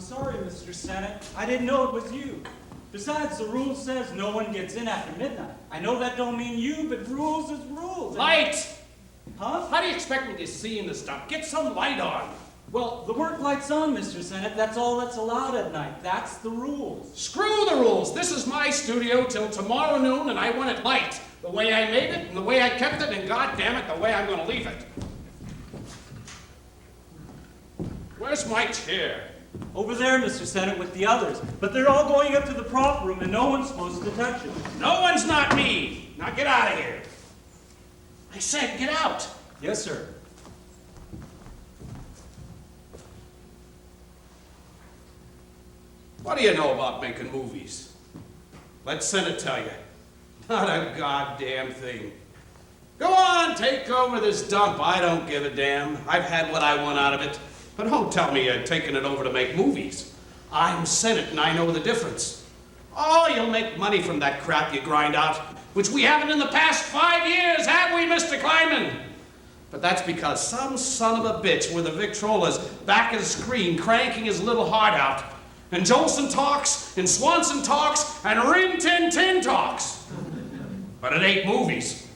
sorry, Mr. Senate. I didn't know it was you. Besides, the rule says no one gets in after midnight. I know that don't mean you, but rules is rules. Light! Huh? How do you expect me to see in this stuff? Get some light on. Well, the work light's on, Mr. Senate. That's all that's allowed at night. That's the rules. Screw the rules. This is my studio till tomorrow noon, and I want it light. The way I made it, and the way I kept it, and goddammit, the way I'm going to leave it. Where's my chair? Over there, Mr. Senate, with the others. But they're all going up to the prop room, and no one's supposed to touch it. No one's not me. Now get out of here. I said get out. Yes, sir. What do you know about making movies? Let Senate tell you. Not a goddamn thing. Go on, take over this dump. I don't give a damn. I've had what I want out of it. But don't tell me you're taking it over to make movies. I'm Senate and I know the difference. Oh, you'll make money from that crap you grind out, which we haven't in the past 5 years, have we, Mr. Kleiman? But that's because some son of a bitch with a Victrola's back of the screen cranking his little heart out. And Jolson talks, and Swanson talks, and Rin Tin Tin talks. But it ain't movies.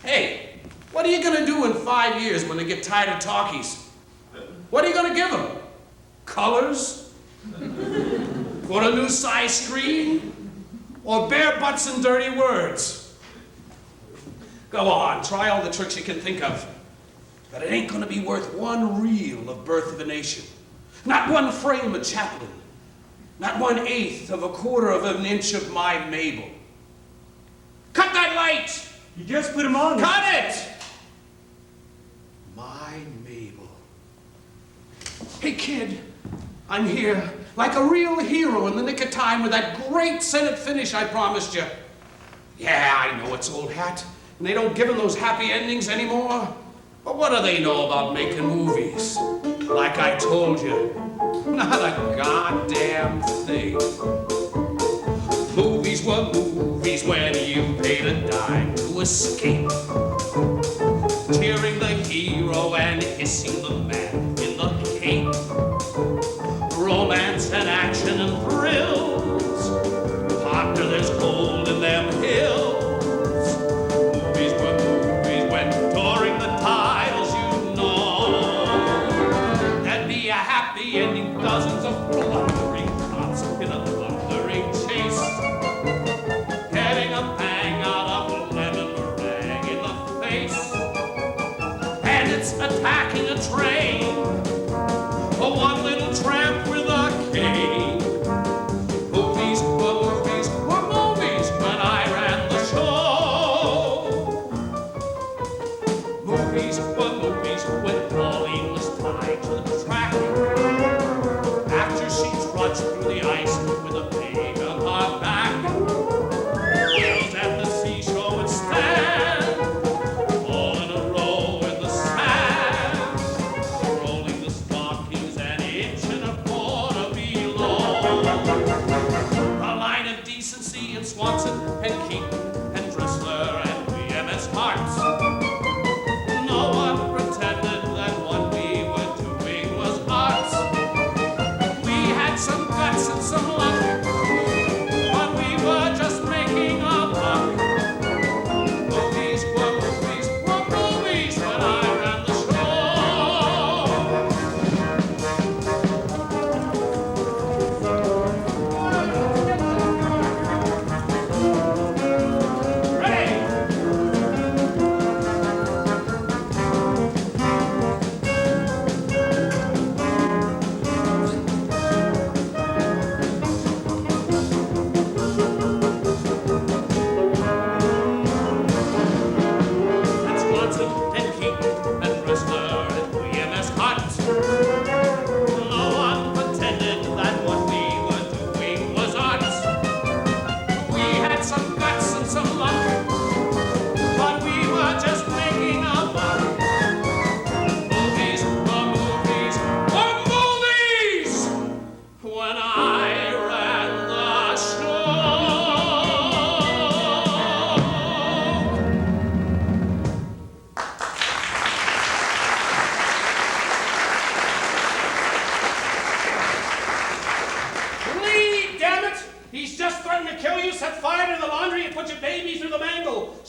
Hey, what are you gonna do in 5 years when they get tired of talkies? What are you gonna give them? Colors? Or a new size screen? Or bare butts and dirty words? Go on, try all the tricks you can think of. But it ain't gonna be worth one reel of Birth of a Nation. Not one frame of Chaplin. Not 1/8 of a quarter of an inch of my Mabel. Cut that light! You just put him on. Cut it! My Mabel. Hey, kid, I'm here like a real hero in the nick of time with that great Senate finish I promised you. Yeah, I know it's old hat, and they don't give them those happy endings anymore. But what do they know about making movies? Like I told you, not a goddamn thing. Movies were movies when you paid a dime to escape. Cheering the hero and hissing the man in the cape. Romance and action and thrills. Partner, there's gold in them hills. Movies were movies when during the titles you know. There'd be a happy ending, dozens of blundering cops in a thundering chase. Getting a bang out of a lemon meringue in the face. And it's attacking a train. Oh, one little tramp with a cane. Movies were movies were movies when I ran the show. Movies were movies when Pauline was tied to the track. After she trudged through the ice with a babe on her back. Whales at the seashore would stand all in a row in the sand.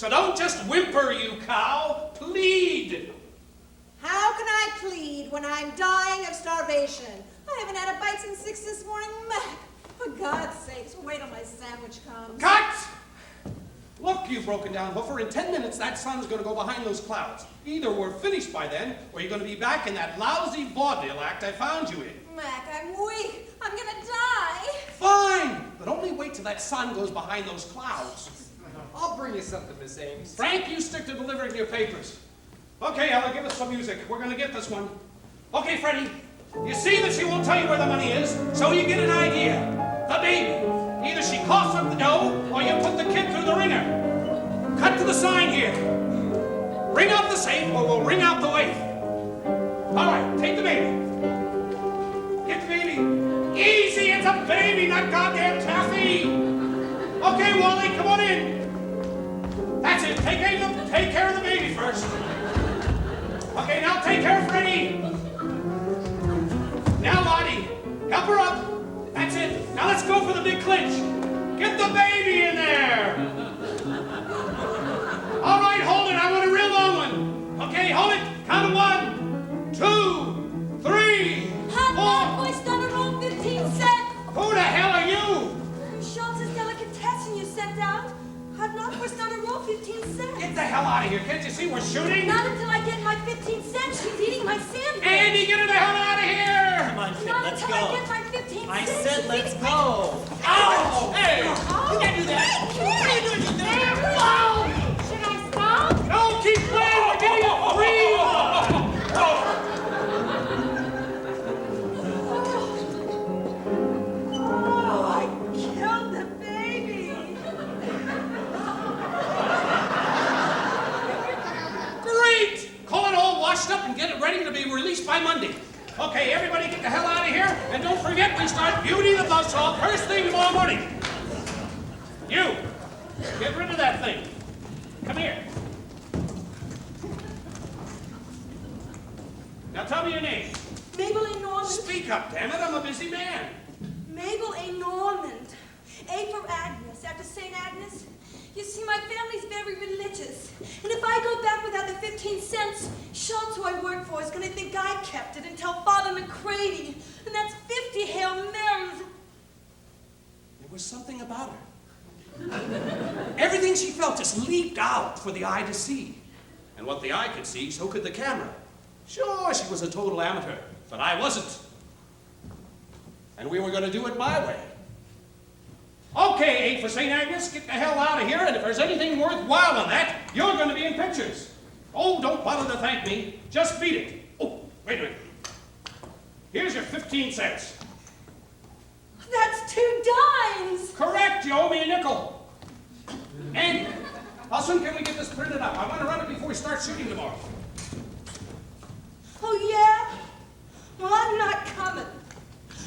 So don't just whimper, you cow. Plead. How can I plead when I'm dying of starvation? I haven't had a bite since 6 this morning. Mac, for God's sakes, wait till my sandwich comes. Cut! Look, you broken down hoofer, in 10 minutes that sun's gonna go behind those clouds. Either we're finished by then, or you're gonna be back in that lousy vaudeville act I found you in. Mac, I'm weak. I'm gonna die. Fine, but only wait till that sun goes behind those clouds. I'll bring you something, Miss Ames. Frank, you stick to delivering your papers. Okay, Ella, give us some music. We're gonna get this one. Okay, Freddie, you see that she won't tell you where the money is, so you get an idea. The baby. Either she coughs up the dough, or you put the kid through the ringer. Cut to the sign here. Ring out the safe, or we'll ring out the waif. All right, take the baby. Get the baby. Easy, it's a baby, not goddamn taffy. Okay, Wally, come on in. That's it, take care of the baby first. Okay, now take care of Freddie. Now, Lottie, help her up. That's it. Now let's go for the big clinch. Get the baby in there. All right, hold it. I want a real long one. Okay, hold it. Count to 1, 2, 3, Hot 4. dog hoist on a roll, 15 cents. Who the hell are you? Schultz's delicatessen you sent out. Hot dog hoist on a roll, 15 cents. Get the hell out of here. Can't you see we're shooting? Not until I get my 15 cents. She's eating my sandwich. Andy, get her the hell out of here. Come on, kid, Not let's until I go. get my 15 I cents. said She's let's eating go. Ow! Hey, Oh. you can't do that. I can't. What are you doing? You doing it? Wow. Should I stop? No, keep playing. We're getting a free one. Oh, I killed the baby. Great! Call it all washed up and get it ready to be released by Monday. Okay, everybody get the hell out of here, and don't forget we start Beauty the Buzzsaw first thing tomorrow morning. You, get rid of that thing. Come here. Now tell me your name. Mabel A. Normand. Speak up, damn it, I'm a busy man. Mabel A. Normand. A for Agnes, after St. Agnes. You see, my family's very religious. And if I go back without the 15 cents, Schultz, who I work for, is going to think I kept it and tell Father McCready. And that's 50 Hail Marys. There was something about her. Everything she felt just leaped out for the eye to see. And what the eye could see, so could the camera. Sure, she was a total amateur, but I wasn't. And we were going to do it my way. Okay, 8 for St. Agnes, get the hell out of here, and if there's anything worthwhile in that, you're going to be in pictures. Oh, don't bother to thank me. Just beat it. Oh, wait a minute. Here's your 15 cents. That's 2 dimes. Correct, you owe me a nickel. And how soon can we get this printed up? I want to run it before we start shooting tomorrow. Oh, yeah? Well, I'm not coming.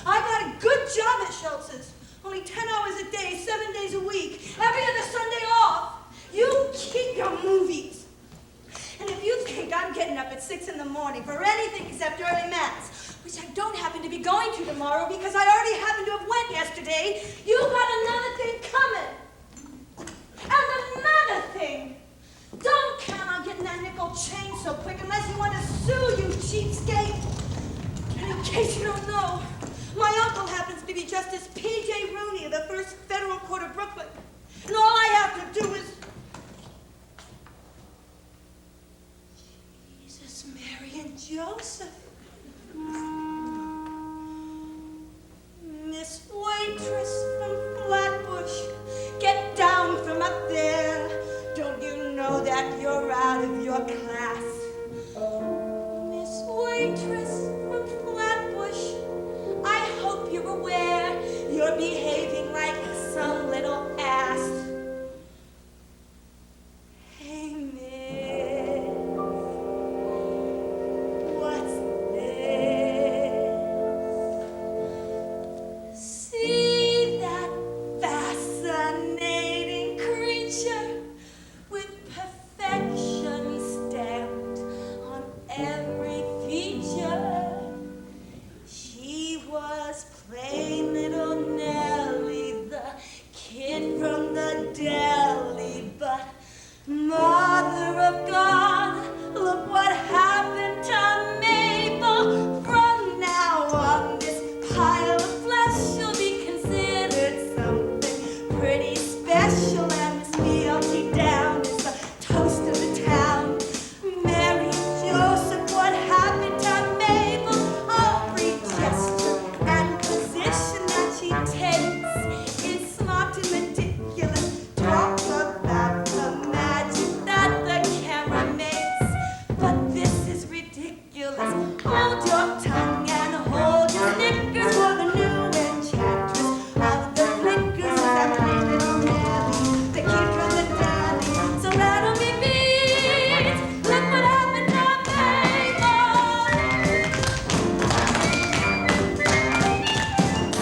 I've had a good job at Schultz's. Only 10 hours a day, 7 days a week, every other Sunday off. You keep your movies. And if you think I'm getting up at 6 in the morning for anything except early mass, which I don't happen to be going to tomorrow because I already happened to have went yesterday, you got another thing coming. And another thing. Don't count on getting that nickel change so quick unless you want to sue, you cheapskate. And in case you don't know, my uncle happens to be Justice P.J. Rooney of the First Federal Court of Brooklyn. And all I have to do is... Jesus, Mary, and Joseph. Miss Waitress from Flatbush, get down from up there. Don't you know that you're out of your class? Miss Waitress from Flatbush, I hope you're aware you're behaving like some little ass. Hey, miss, what's From now on, this pile of flesh will be considered something pretty special, and this meal tea down is the toast of the town. Mary Joseph, what happened to Mabel? Every gesture and position that she takes is smart and ridiculous. Talk about the magic that the camera makes, but this is ridiculous. Hold your tongue and hold your knickers, for the new enchantress of the flickers is that pretty little Nellie, the kid from the deli. So rattle me beads, look what happened to Mabel.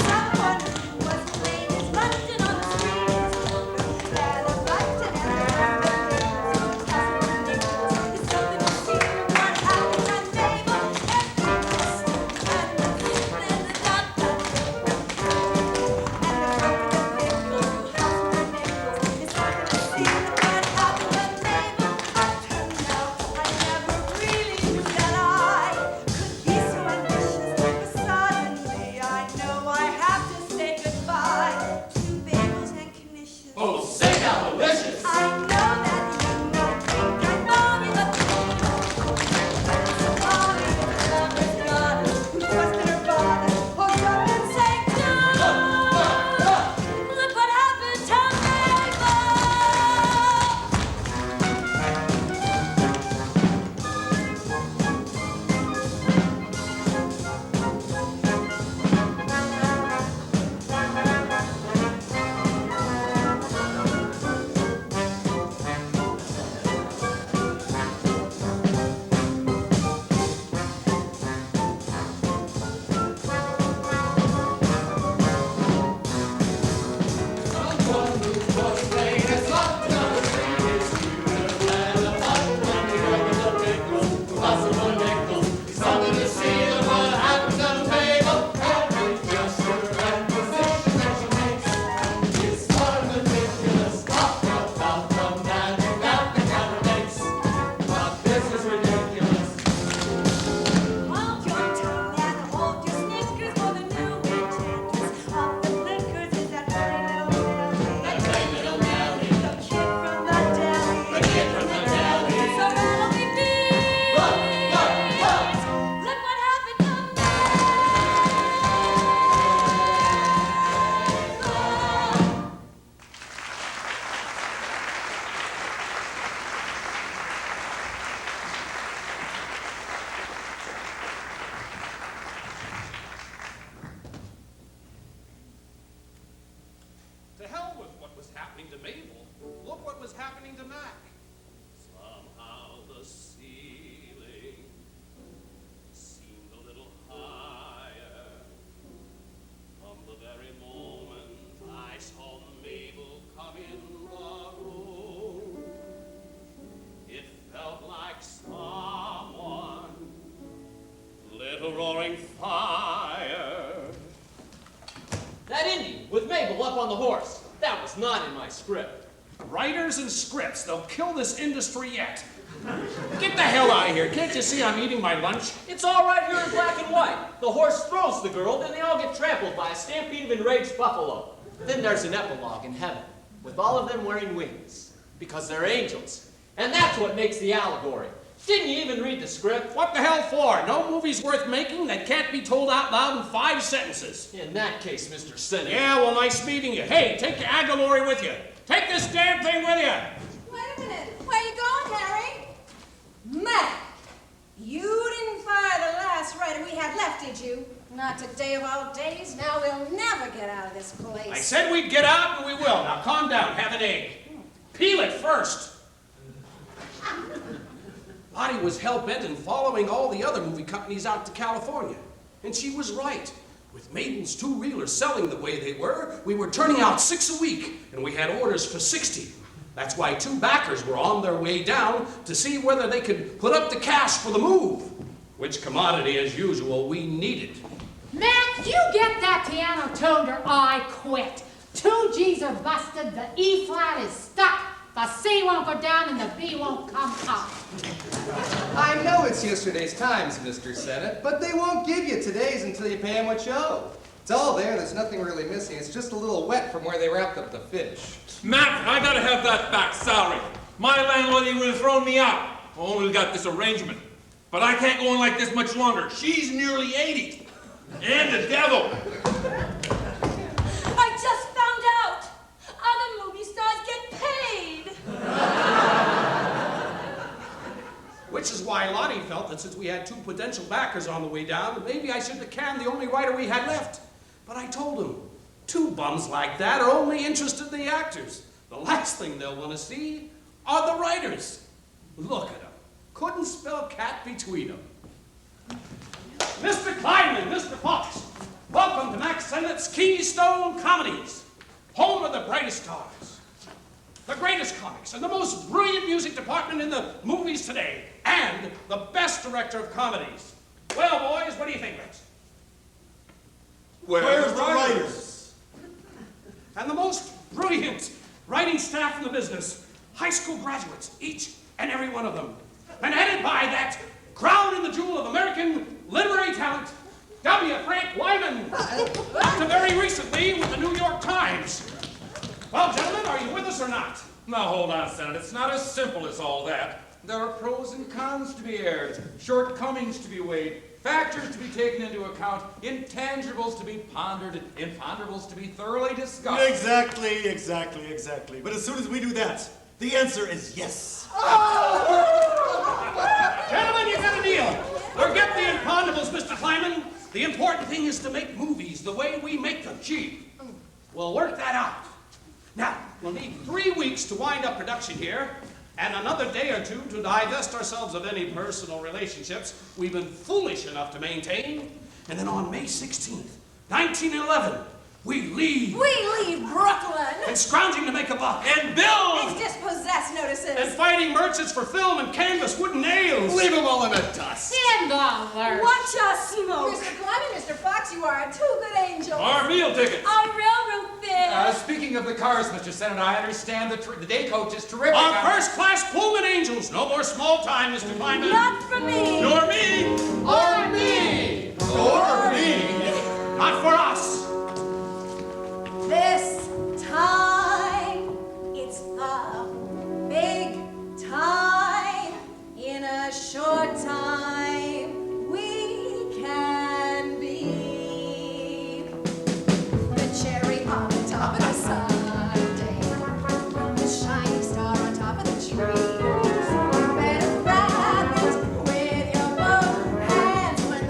Someone was playing his button on the screen. And a button and a button. It's something to see what happened to Mabel. Oh, say how delicious! I know that you know think I'm balmy, but balmy is a lover's goddess who trusted her father, hooked up and sang no. Look what happened to Mabel. Hold your tongue and hold your snickers, for the new enchantress of the flickers is that pretty little Nellie, the kid from the deli. So rattle me beads, look what happened to Mabel. To hell with what was happening to Mabel. Look what was happening to Mac. Somehow the ceiling seemed a little higher. From the very moment I saw Mabel come in the room, it felt like someone lit a roaring fire. That Indian with Mabel up on the horse. That was not in my script. Writers and scripts, they'll kill this industry yet. Get the hell out of here. Can't you see I'm eating my lunch? It's all right here in black and white. The horse throws the girl, then they all get trampled by a stampede of enraged buffalo. Then there's an epilogue in heaven, with all of them wearing wings, because they're angels. And that's what makes the allegory. Didn't you even read the script? What the hell for? No movie's worth making that can't be told out loud in 5 sentences. In that case, Mr. Cynic. Yeah, well, nice meeting you. Hey, take your Aguilori with you. Take this damn thing with you. Wait a minute. Where you going, Harry? Mac, you didn't fire the last writer we had left, did you? Not today of all days. Now we'll never get out of this place. I said we'd get out, and we will. Now calm down. Have an egg. Peel it first. Lottie was hell-bent in following all the other movie companies out to California. And she was right. With Mabel's 2-reelers selling the way they were, we were turning out 6 a week, and we had orders for 60. That's why 2 backers were on their way down to see whether they could put up the cash for the move, which commodity, as usual, we needed. Mac, you get that piano tuned or I quit. 2 G's are busted, the E flat is stuck. The C won't go down and the B won't come up. I know it's yesterday's Times, Mr. Senate, but they won't give you today's until you pay them what you owe. It's all there, there's nothing really missing. It's just a little wet from where they wrapped up the fish. Mac, I gotta have that back salary. My landlady would have thrown me out. I only got this arrangement. But I can't go on like this much longer. She's nearly 80. And the devil. I just found out. Other movie stars get paid. Which is why Lottie felt that since we had 2 potential backers on the way down, maybe I should have canned the only writer we had left. But I told him, 2 bums like that are only interested in the actors. The last thing they'll want to see are the writers. Look at them. Couldn't spell cat between them. Mr. Kleinman, Mr. Fox, welcome to Mack Sennett's Keystone Comedies, home of the brightest stars, the greatest comics, and the most brilliant music department in the movies today, and the best director of comedies. Well, boys, what do you think of it? Where's the writers? And the most brilliant writing staff in the business, high school graduates, each and every one of them, and headed by that crown and the jewel of American literary talent, W. Frank Wyman, up to very recently with the New York Times. Well, gentlemen, are you with us or not? Now hold on, Senate. It's not as simple as all that. There are pros and cons to be aired, shortcomings to be weighed, factors to be taken into account, intangibles to be pondered, imponderables to be thoroughly discussed. Exactly. But as soon as we do that, the answer is yes. Gentlemen, you got a deal. Forget the impondables, Mr. Kleinman. The important thing is to make movies the way we make them, cheap. We'll work that out. Now, we'll need 3 weeks to wind up production here, and another day or 2 to divest ourselves of any personal relationships we've been foolish enough to maintain. And then on May 16th, 1911, we leave. We leave Brooklyn. And scrounging to make a buck. And build! It's dispossessed notices. And fighting merchants for film and canvas, wooden nails. Leave them all in the dust. $10. Watch us smoke. Mr. Clyde and Mr. Fox, you are 2 good angels. Our meal tickets. Our railroad fare. Speaking of the cars, Mr. Senator, I understand the day coach is terrific. Our first-class Pullman Angels. No more small time, Mr. Kleinman. Not for me. Nor me. Or me! Or me. Not for us. This time, it's a big time. In a short time, we can be the cherry on the top of the sundae, the shining star on top of the tree. You better grab it with your both hands when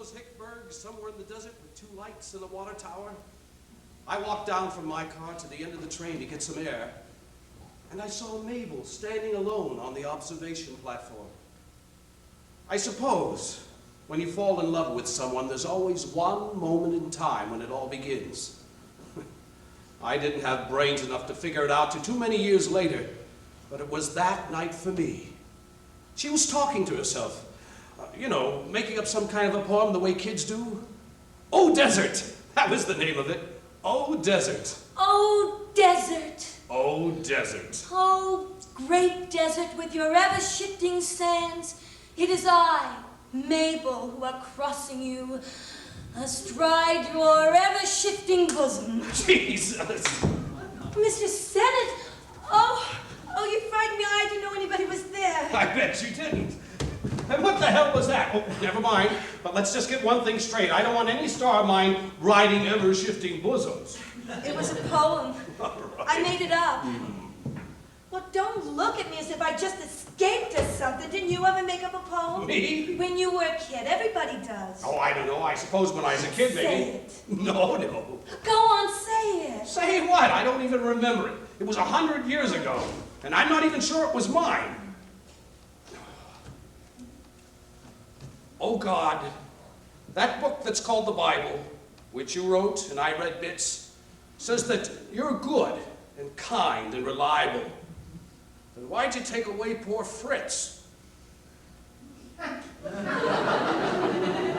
those Hickbergs somewhere in the desert with 2 lights and a water tower? I walked down from my car to the end of the train to get some air, and I saw Mabel standing alone on the observation platform. I suppose when you fall in love with someone, there's always one moment in time when it all begins. I didn't have brains enough to figure it out till too many years later, but it was that night for me. She was talking to herself, you know, making up some kind of a poem the way kids do. Oh, Desert! That was the name of it. Oh, Desert. Oh, desert. Oh, Desert. Oh, great desert with your ever-shifting sands. It is I, Mabel, who are crossing you astride your ever-shifting bosom. Jesus! Mr. Sennett! Oh, you frightened me. I didn't know anybody was there. I bet you didn't. And what the hell was that? Oh, never mind. But let's just get one thing straight. I don't want any star of mine riding ever-shifting bosoms. It was a poem. I made it up. Well, don't look at me as if I just escaped or something. Didn't you ever make up a poem? Me? When you were a kid. Everybody does. Oh, I don't know. I suppose when I was a kid, maybe. Say it. No. Go on, say it. Say what? I don't even remember it. It was 100 years ago, and I'm not even sure it was mine. Oh, God, that book that's called the Bible, which you wrote and I read bits, says that you're good and kind and reliable. Then why'd you take away poor Fritz?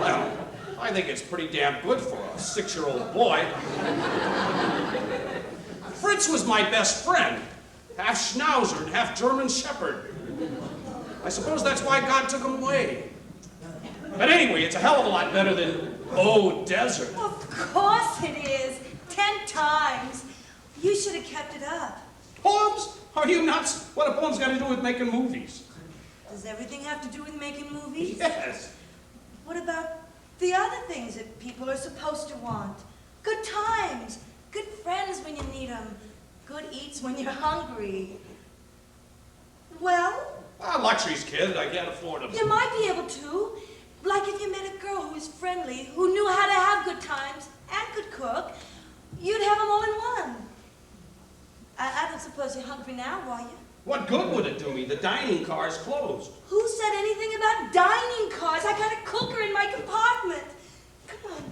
Well, I think it's pretty damn good for a 6-year-old boy. Fritz was my best friend, half Schnauzer and half German Shepherd. I suppose that's why God took him away. But anyway, it's a hell of a lot better than Oh, Desert. Of course it is. 10 times. You should have kept it up. Poems? Are you nuts? What have poems got to do with making movies? Does everything have to do with making movies? Yes. What about the other things that people are supposed to want? Good times. Good friends when you need them. Good eats when you're hungry. Well? Luxuries, kid. I can't afford them. You might be able to. Like if you met a girl who was friendly, who knew how to have good times and could cook, you'd have them all in one. I don't suppose you're hungry now, are you? What good would it do me? The dining car's closed. Who said anything about dining cars? I got a cooker in my compartment. Come on.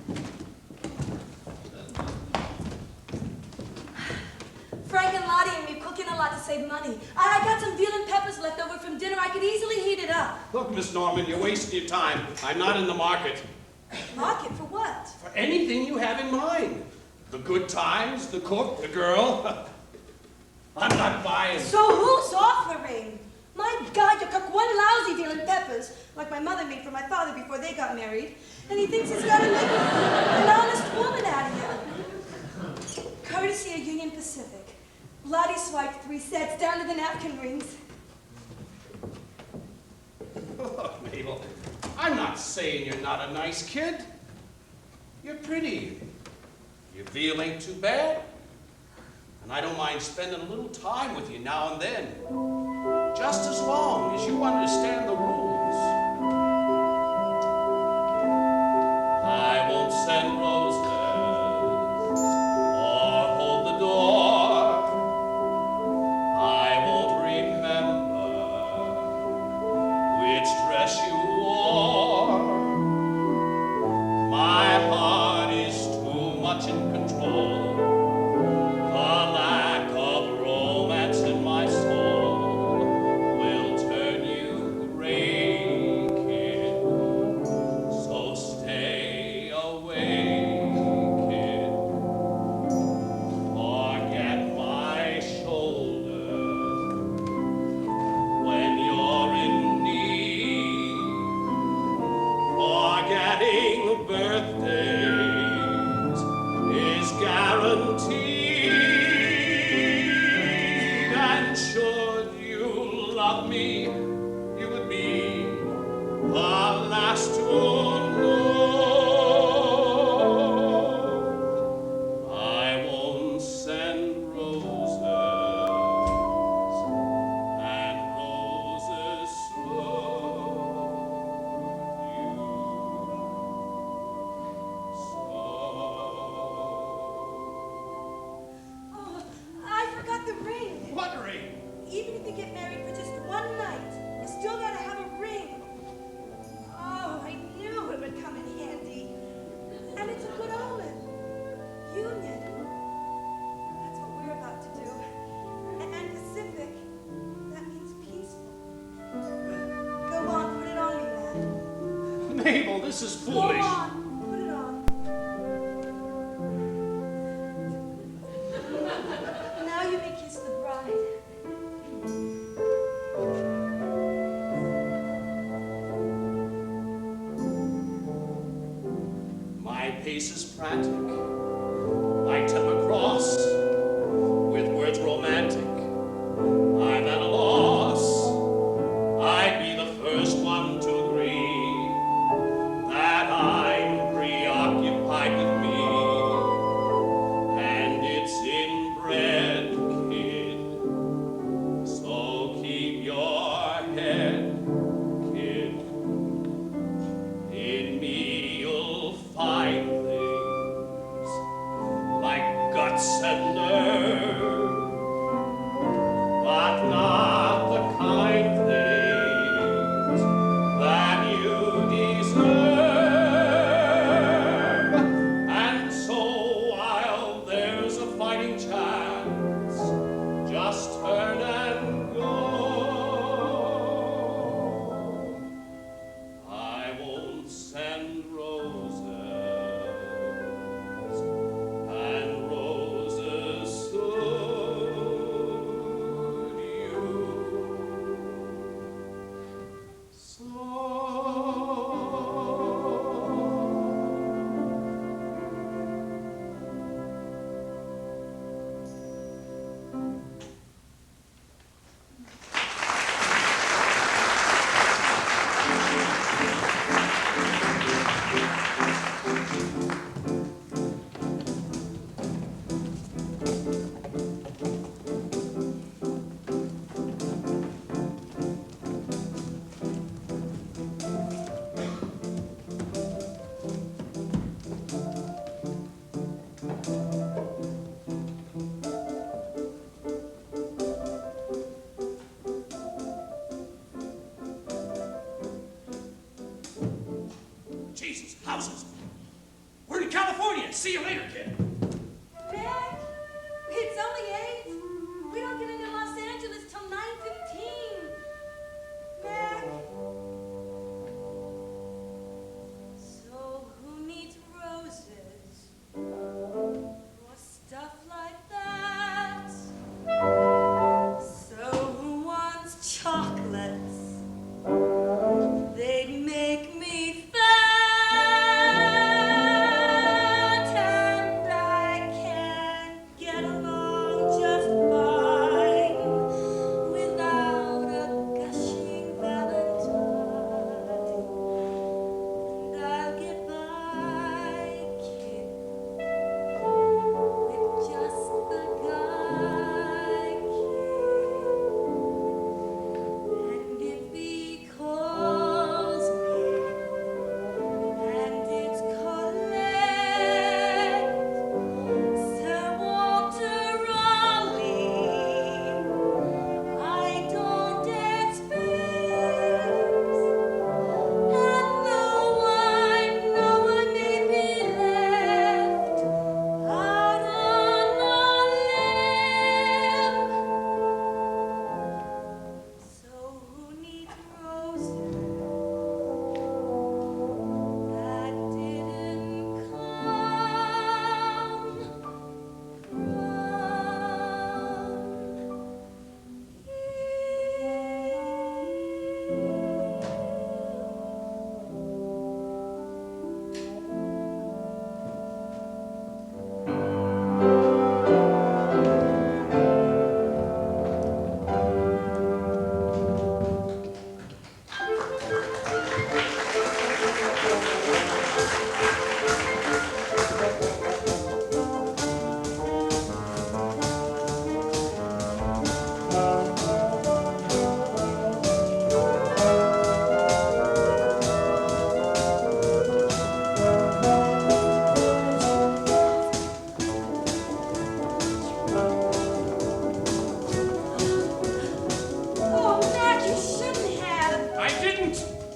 Frank and Lottie and me cooking a lot to save money. I got some veal and peppers left over from dinner. I could easily heat it up. Look, Miss Norman, you're wasting your time. I'm not in the market. Market for what? For anything you have in mind. The good times, the cook, the girl. I'm not buying. So who's offering? My God, you cook one lousy veal and peppers, like my mother made for my father before they got married, and he thinks he's got to make an honest woman out of you. Courtesy of Union Pacific. Lottie swiped 3 sets down to the napkin rings. Look, Mabel, I'm not saying you're not a nice kid. You're pretty. Your veal ain't too bad. And I don't mind spending a little time with you now and then. Just as long as you understand the rules. I won't send roses or hold the door. I won't remember which dress you wore. My heart is too much in control. The lack of romance in my soul will turn you gray, kid. So stay away, kid. Forget my shoulder when you're in need. Forgetting birthdays is guaranteed. And should you love me, you would be the last to know. I won't send roses, and roses slow you. this is Go foolish. on, put it on. Now you may kiss the bride. My pace is frantic. I tell across with words romantic. I'm at a loss. I'd be the first one to agree that I'm preoccupied with me, and it's inbred, kid. So keep your head, kid. In me you'll find things like guts and nerve, but not the kind things that you deserve. And so while there's a fighting chance, just turn and go. I won't send roses, and roses suit you. So Jesus, houses. We're in California. See you later, kid. Mac, it's only 8. We don't get into Los Angeles till 9:15. Mac. So who needs roses or stuff like that? So who wants chocolates? They'd make me fat, and I can get along just fine without a gushing Valentine. And I'll get by, kid, with just the guy, kid. And if he calls me, and it's Colette, Sir Walter Raleigh, I don't expect. And though I know I may be left out on a limb, so who needs roses that didn't come from Oh, Mac, you shouldn't have. I didn't.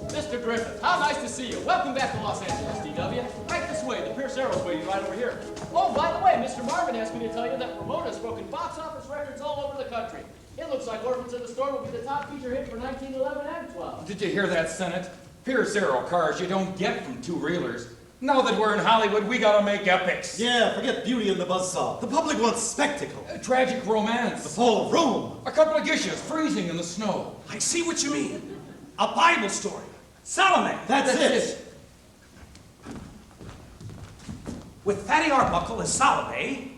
Mr. Griffith, how nice to see you. Welcome back to Los Angeles, DW. Right this way. The Pierce Arrow's waiting right over here. Oh, by the way, Mr. Marvin asked me to tell you that Ramona's broken box office records all over the country. It looks like Orphans in the Storm will be the top feature hit for 1911 and 12. Did you hear that, Senate? Pierce Arrow cars you don't get from two-reelers. Now that we're in Hollywood, we gotta make epics. Yeah, forget beauty and the buzzsaw. The public wants spectacle. Tragic romance. The fall of Rome. A couple of gishes freezing in the snow. I see what you mean. A Bible story. Salome. That's it. With Fatty Arbuckle as Salome,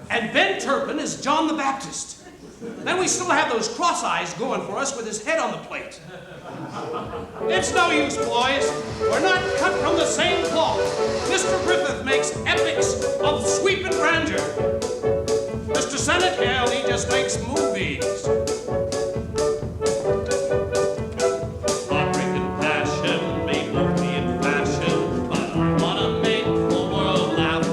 and Ben Turpin as John the Baptist. Then we still have those cross eyes going for us with his head on the plate. It's no use, boys. We're not cut from the same cloth. Mr. Griffith makes epics of sweep and grandeur. Mr. Sennett, hell, he just makes movies. Heartbreak and passion may move me in fashion, but I wanna make the world laugh.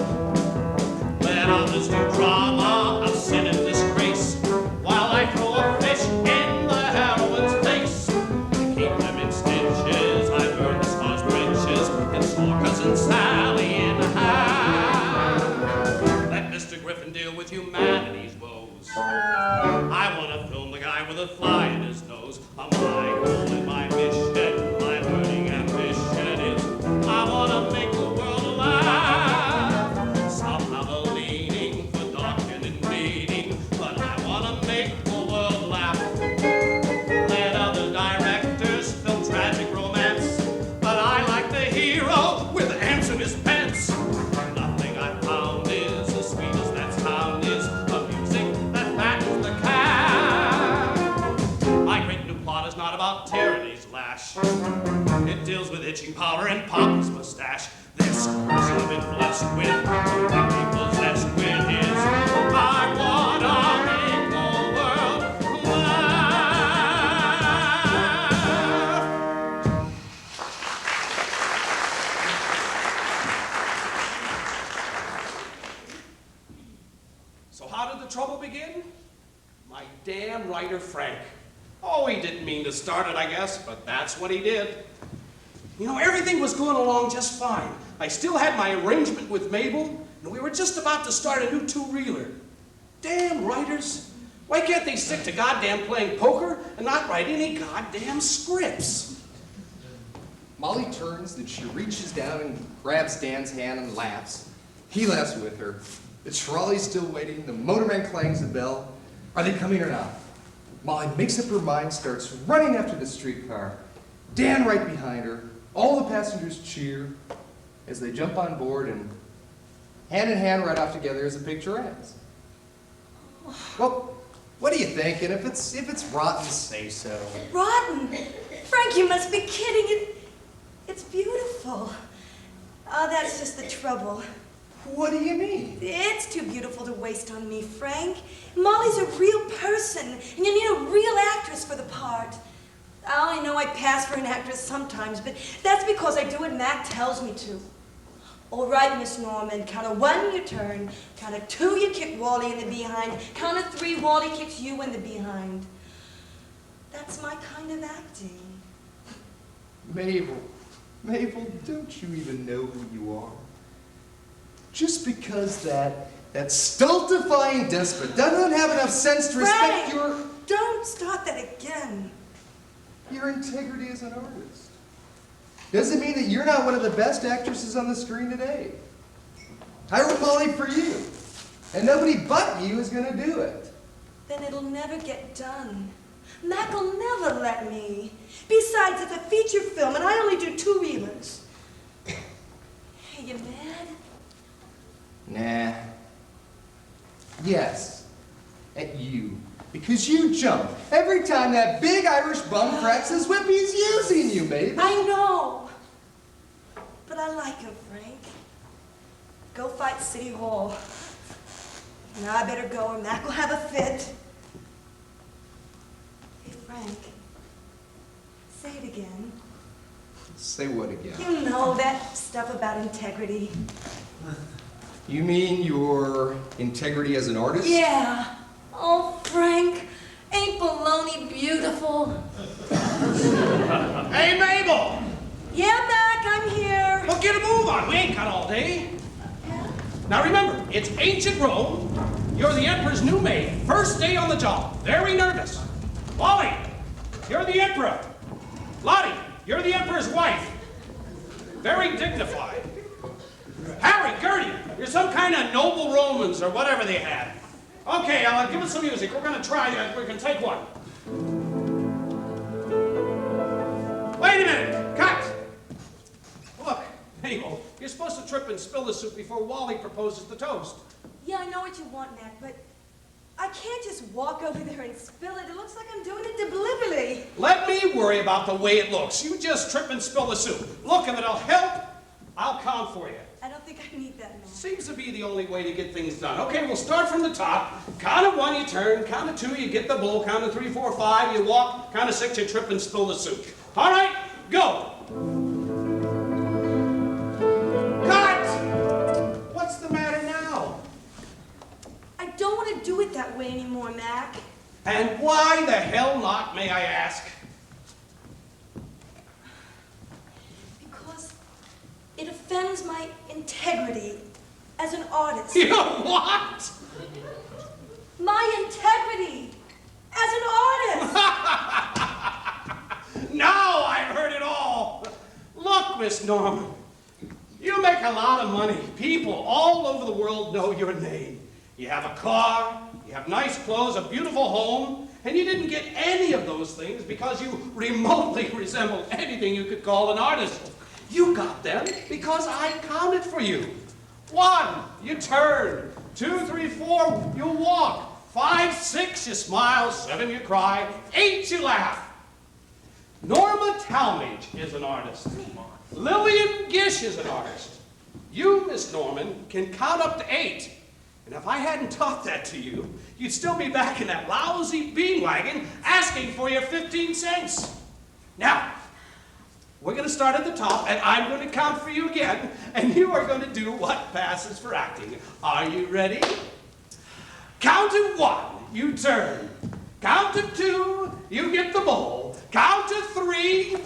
Let others do drama of sin and disgrace, while I throw a fish in the heroine's face. To keep them in stitches, I burn the stars' britches and store Cousin Sally in half. Let Mr. Griffin deal with humanity's woes. I want to film the guy with a fly in his nose. My goal and my mission, my burning ambition is I want to make the world alive. Some have a leaning for dark and bleeding, but I want to make the world laugh. Let other directors film tragic romance, but I like the hero with ants in his pants. Nothing I found is as sweet as that sound is of music that fattens the calf. My great new plot is not about tyranny's lash. It deals with itching power and Papa's mustache. This person I've been blessed with, completely possessed with his. I wanna make the world laugh. So how did the trouble begin? My damn writer Frank. Oh, he didn't mean to start it, I guess, but that's what he did. You know, everything was going along just fine. I still had my arrangement with Mabel, and we were just about to start a new two-reeler. Damn writers. Why can't they stick to goddamn playing poker and not write any goddamn scripts? Molly turns and she reaches down and grabs Dan's hand and laughs. He laughs with her. The trolley's still waiting. The motorman clangs the bell. Are they coming or not? Molly makes up her mind, starts running after the streetcar. Dan right behind her. All the passengers cheer as they jump on board and hand in hand ride off together as the picture ends. Well, what do you think? And if it's rotten, say so. Rotten? Frank, you must be kidding. It's beautiful. Oh, that's just the trouble. What do you mean? It's too beautiful to waste on me, Frank. Molly's a real person, and you need a real actress for the part. Oh, I know I pass for an actress sometimes, but that's because I do what Mac tells me to. All right, Miss Norman, count of 1, you turn. Count of 2, you kick Wally in the behind. Count of 3, Wally kicks you in the behind. That's my kind of acting. Mabel, don't you even know who you are? Just because that stultifying despot doesn't have enough sense to respect Frank, don't start that again. your integrity as an artist. Doesn't mean that you're not one of the best actresses on the screen today. I wrote Molly for you, and nobody but you is going to do it. Then it'll never get done. Mac will never let me. Besides, it's a feature film, and I only do two-reelers. Hey, you mad? Nah. Yes. At you. Because you jump every time that big Irish bum cracks his whip. He's using you, Mabel. I know. But I like him, Frank. Go fight City Hall. Now I better go, or Mac will have a fit. Hey, Frank. Say it again. Say what again? You know that stuff about integrity. You mean your integrity as an artist? Yeah. Oh, Frank, ain't baloney beautiful? Hey, Mabel! Yeah, Mac, I'm here. Well, get a move on. We ain't got all day. Now remember, it's ancient Rome. You're the emperor's new maid. First day on the job. Very nervous. Wally, you're the emperor. Lottie, you're the Emperor's wife. Very dignified. Harry, Gertie, you're some kind of noble Romans or whatever they had. Okay, Ellen, give us some music. We're going to try that. We can take one. Wait a minute. Cut. Look, Mabel, you're supposed to trip and spill the soup before Wally proposes the toast. Yeah, I know what you want, Matt, but I can't just walk over there and spill it. It looks like I'm doing it deliberately. Let me worry about the way it looks. You just trip and spill the soup. Look, if it'll help, I'll count for you. I don't think I need that, Matt. Seems to be the only way to get things done. Okay, we'll start from the top. Count of 1, you turn. Count of 2, you get the bowl. Count of 3, 4, 5, you walk. Count of 6, you trip and spill the soup. All right, go. Cut! What's the matter now? I don't want to do it that way anymore, Mac. And why the hell not, may I ask? Because it offends my integrity as an artist. You what? My integrity as an artist. Now I've heard it all. Look, Miss Norman, you make a lot of money. People all over the world know your name. You have a car, you have nice clothes, a beautiful home, and you didn't get any of those things because you remotely resemble anything you could call an artist. You got them because I counted for you. 1, you turn. 2, 3, 4, you walk. 5, 6, you smile. 7, you cry. 8, you laugh. Norma Talmadge is an artist. Lillian Gish is an artist. You, Miss Norman, can count up to 8. And if I hadn't taught that to you, you'd still be back in that lousy bean wagon asking for your 15 cents. Now, we're going to start at the top, and I'm going to count for you again, and you are going to do what passes for acting. Are you ready? Count of 1, you turn. Count of 2, you get the bowl. Count of 3.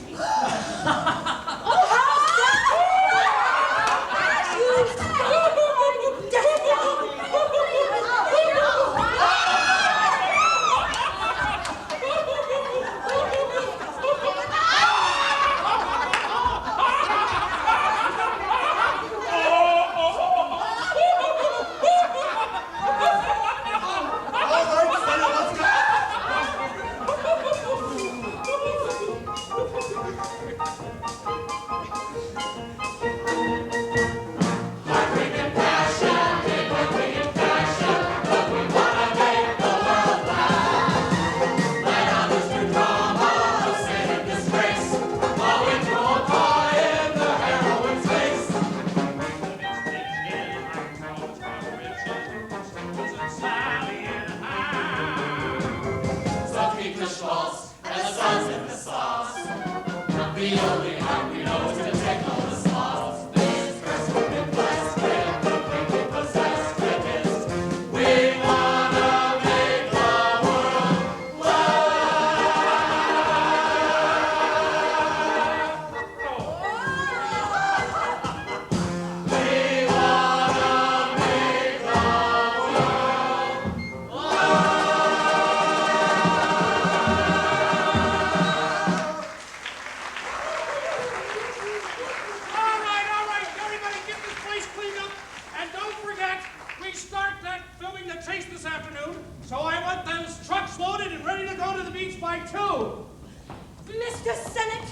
Mr. Senate?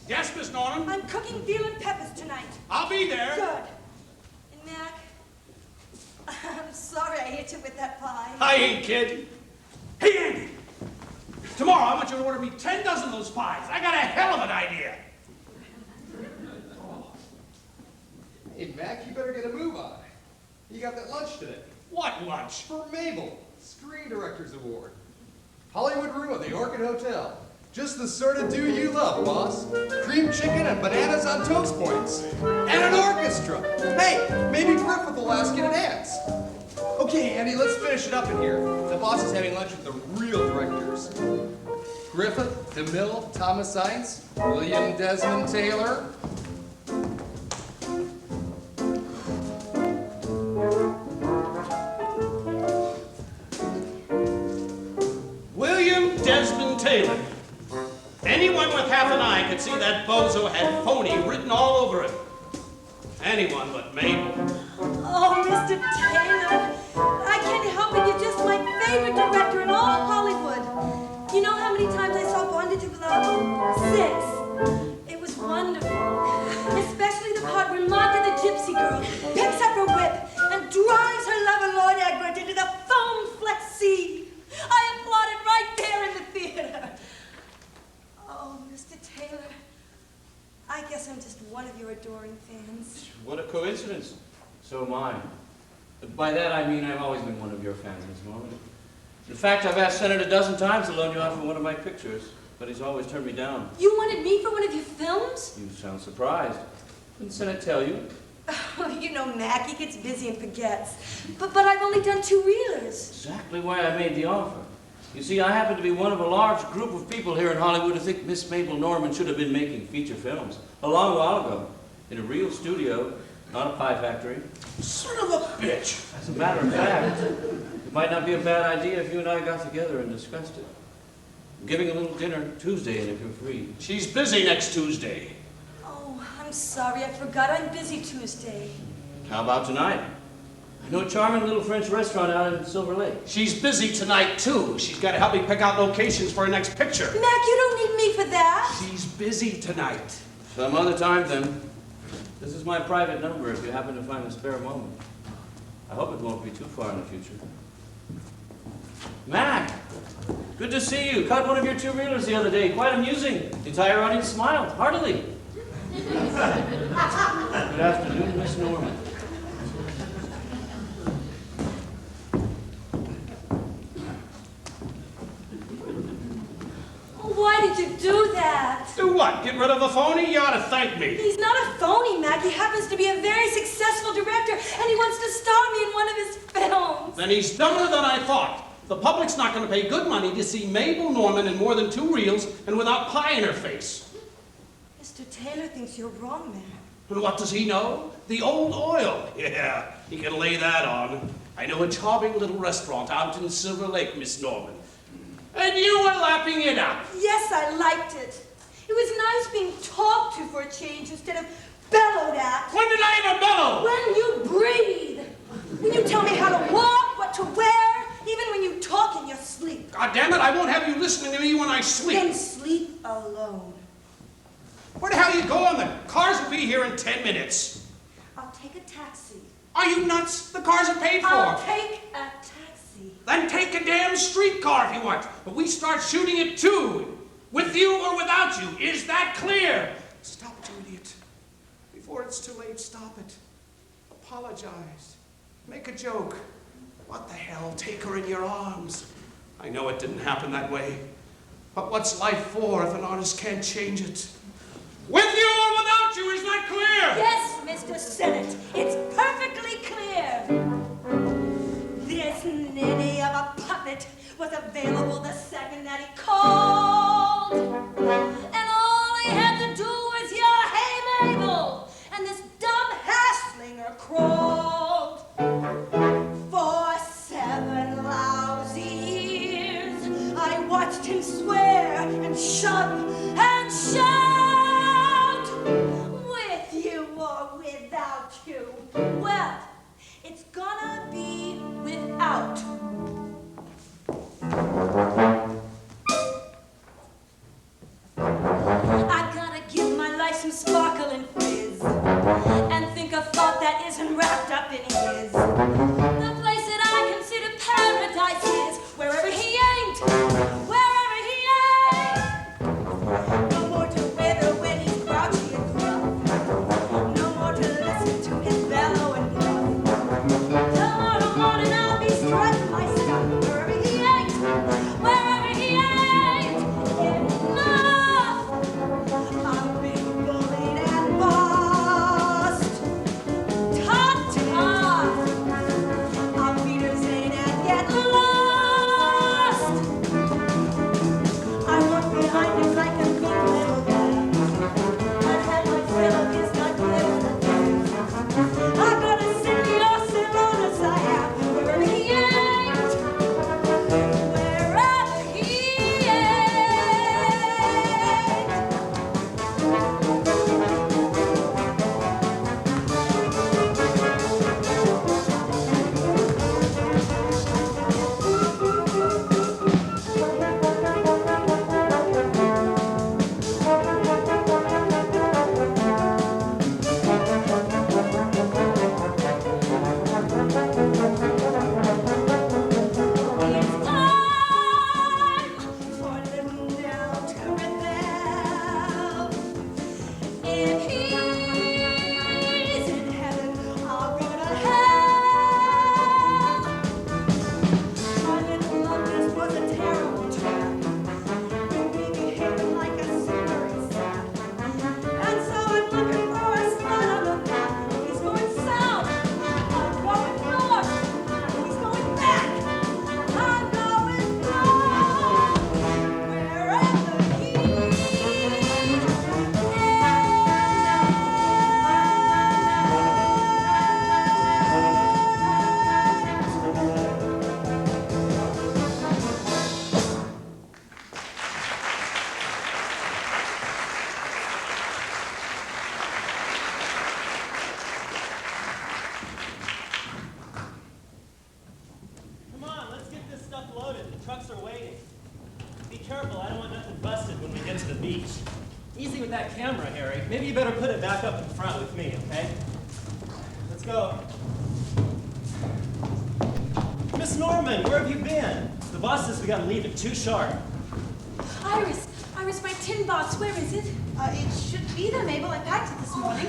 Yes, Miss Norman? I'm cooking veal and peppers tonight. I'll be there. Good. And Mac, I'm sorry I hit you with that pie. I ain't kidding. Hey, Andy. Tomorrow I want you to order me 10 dozen of those pies. I got a hell of an idea. Hey, Mac, you better get a move on. You got that lunch today. What lunch? For Mabel, Screen Directors Award. Hollywood room at the Orchid Hotel. Just the sort of do you love, boss. Cream chicken and bananas on toast points. And an orchestra. Hey, maybe Griffith will ask you to dance. Okay, Andy, let's finish it up in here. The boss is having lunch with the real directors. Griffith, DeMille, Thomas Ince, William Desmond Taylor. William Desmond Taylor. Anyone with half an eye could fancy that bozo had phony written all over it. Anyone but Mabel. Oh, Mr. Taylor, I can't help it. You're just my favorite director in all of Hollywood. You know how many times I saw Bondage to Love? 6. It was wonderful. Especially the part where Martha the Gypsy Girl picks up her whip and drives her lover Lord Egbert into the foam-flecked sea. I applauded right there in the theater. Oh, Mr. Taylor, I guess I'm just one of your adoring fans. What a coincidence. So am I. By that I mean I've always been one of your fans, Miss Norman. In fact, I've asked Senator a dozen times to loan you out for one of my pictures, but he's always turned me down. You wanted me for one of your films? You sound surprised. Didn't Senate tell you? Oh, you know, Mac, he gets busy and forgets. But I've only done 2 reelers. Exactly why I made the offer. You see, I happen to be one of a large group of people here in Hollywood who think Miss Mabel Norman should have been making feature films a long while ago, in a real studio, not a pie factory. Son of a bitch. As a matter of fact, it might not be a bad idea if you and I got together and discussed it. I'm giving a little dinner Tuesday, and if you're free. She's busy next Tuesday. Oh, I'm sorry, I forgot I'm busy Tuesday. How about tonight? I know a charming little French restaurant out in Silver Lake. She's busy tonight, too. She's got to help me pick out locations for her next picture. Mac, you don't need me for that. She's busy tonight. Some other time, then. This is my private number if you happen to find a spare moment. I hope it won't be too far in the future. Mac, good to see you. Caught one of your 2 reelers the other day. Quite amusing. The entire audience smiled, heartily. Good afternoon, Miss Norman. Why did you do that? Do what? Get rid of the phony? You ought to thank me. He's not a phony, Mac. He happens to be a very successful director, and he wants to star me in one of his films. Then he's dumber than I thought. The public's not going to pay good money to see Mabel Norman in more than 2 reels and without pie in her face. Mr. Taylor thinks you're wrong, Mac. And what does he know? The old oil. Yeah, he can lay that on. I know a charming little restaurant out in Silver Lake, Miss Norman. And you were lapping it up. Yes, I liked it. It was nice being talked to for a change instead of bellowed at. When did I ever bellow? When you breathe. When you tell me how to walk, what to wear, even when you talk in your sleep. God damn it, I won't have you listening to me when I sleep. Then sleep alone. Where the hell are you going? The cars will be here in 10 minutes. I'll take a taxi. Are you nuts? The cars are paid for. I'll take a taxi. Then take a damn streetcar if you want. But we start shooting it too. With you or without you. Is that clear? Stop it, you idiot. Before it's too late, stop it. Apologize. Make a joke. What the hell? Take her in your arms. I know it didn't happen that way. But what's life for if an artist can't change it? With you or without you, is that clear? Yes, Mr. Senate. It's perfectly clear. This ninny of a puppet was available the second that he called. And all he had to do was yell, "Hey, Mabel!" And this dumb hash-slinger crawled. For 7 lousy years, I watched him swear and shove and shout. With you or without you. Well, it's gonna be without. I gotta give my life some sparkle and fizz, and think a thought that isn't wrapped up in his. The place that I consider paradise is wherever he ain't, wherever he ain't. No more to wither when he's grouchy and gruff. No more to listen to his bellow and bluff. Tomorrow morning I'll be strutting my stuff wherever he ain't, wherever he ain't. Enough! I've been bullied and bossed. Ta-ta! trucks are waiting. Be careful, I don't want nothing busted when we get to the beach. Easy with that camera, Harry. Maybe you better put it back up in front with me, okay? Let's go. Miss Norman, where have you been? The boss says we gotta leave at 2 sharp. Iris, my tin box, where is it? It should be there, Mabel. I packed it this morning.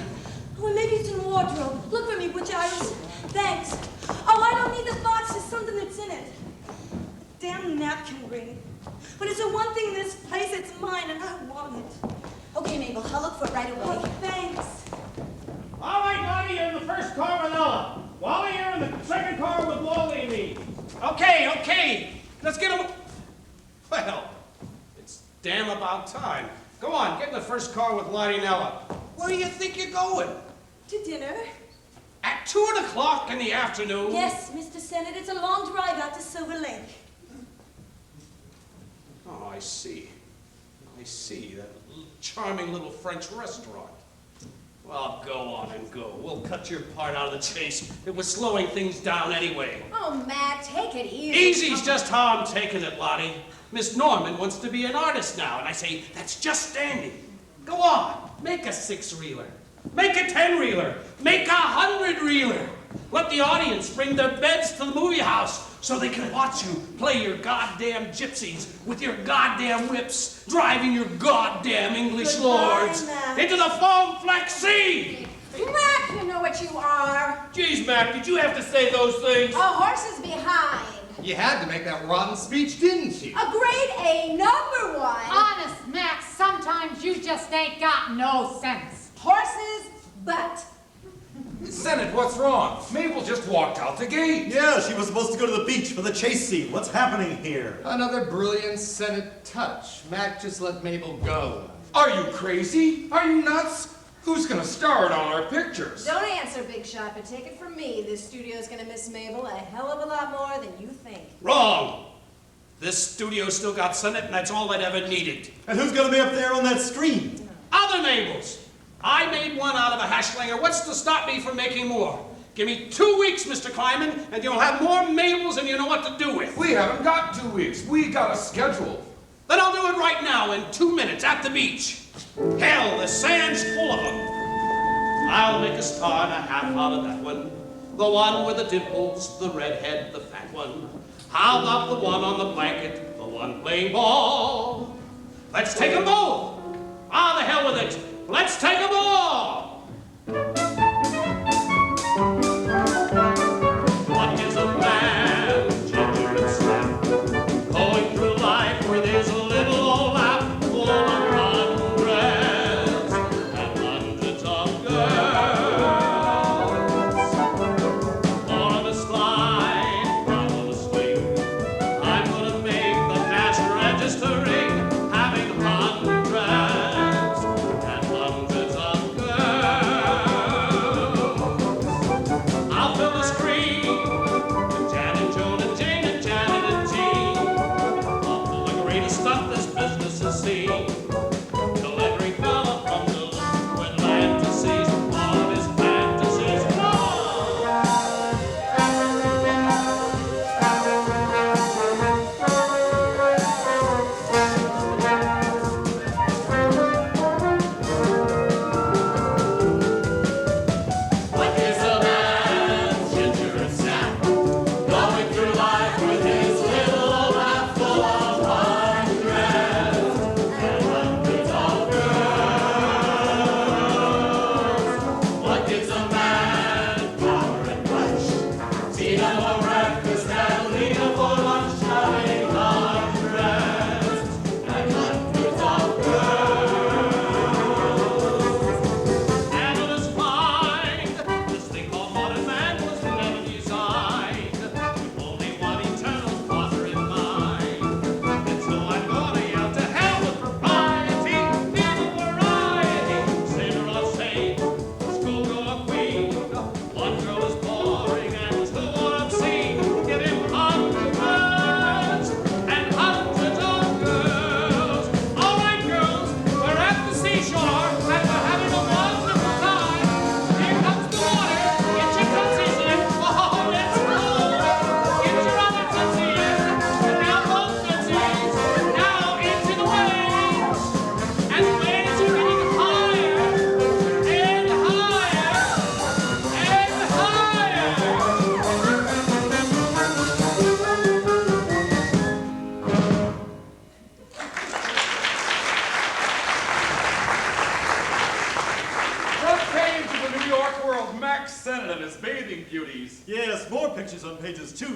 Oh, and maybe it's in the wardrobe. Look for me, would you, Iris? Thanks. Oh, I don't need the box. There's something that's in it. A damn napkin ring. But it's the one thing in this place that's mine, and I want it. Okay, Mabel, I'll look for it right away. Oh, thanks. All right, Lottie, you're in the first car with Ella. Wally, you're in the second car with Wally and me. Okay. Let's get him. Well, it's damn about time. Go on, get in the first car with Lottie and Ella. Where do you think you're going? To dinner? At 2 o'clock in the afternoon? Yes, Mr. Sennett. It's a long drive out to Silver Lake. Oh, I see. That charming little French restaurant. Well, go on and go. We'll cut your part out of the chase. It was slowing things down anyway. Oh, Matt, take it easy. Easy's just how I'm taking it, Lottie. Miss Norman wants to be an artist now, and I say, that's just standing. Go on, make a 6-reeler. Make a 10-reeler. Make a 100-reeler. Let the audience bring their beds to the movie house so they can watch you play your goddamn gypsies with your goddamn whips, driving your goddamn English lords into the foam-flecked sea. Matt, you know what you are. Geez, Mac, did you have to say those things? A horse is behind. You had to make that rotten speech, didn't you? A grade A, number 1. Honest, Max, sometimes you just ain't got no sense. Horses, but. Senate, what's wrong? Mabel just walked out the gate. Yeah, she was supposed to go to the beach for the chase scene. What's happening here? Another brilliant Senate touch. Mac just let Mabel go. Are you crazy? Are you nuts? Who's gonna star in all our pictures? Don't answer, Big Shot, but take it from me. This studio's gonna miss Mabel a hell of a lot more than you think. Wrong. This studio's still got Senate, and that's all it ever needed. And who's going to be up there on that screen? Other Mabels. I made one out of a hashlinger. What's to stop me from making more? Give me 2 weeks, Mr. Kleiman, and you'll have more Mabels than you know what to do with. We haven't got 2 weeks. We got a schedule. Then I'll do it right now in 2 minutes at the beach. Hell, the sand's full of them. I'll make a star and a half out of that one. The one with the dimples, the redhead, the fat one. How about the one on the blanket, the one playing ball? Let's take them both. Ah, the hell with it. Let's take them all. What is a man, ginger and snap, going through life with his little old lap full of hundreds and hundreds of girls? On a slide, not on a swing, I'm gonna make the cash register ring, having hundreds and hundreds of girls.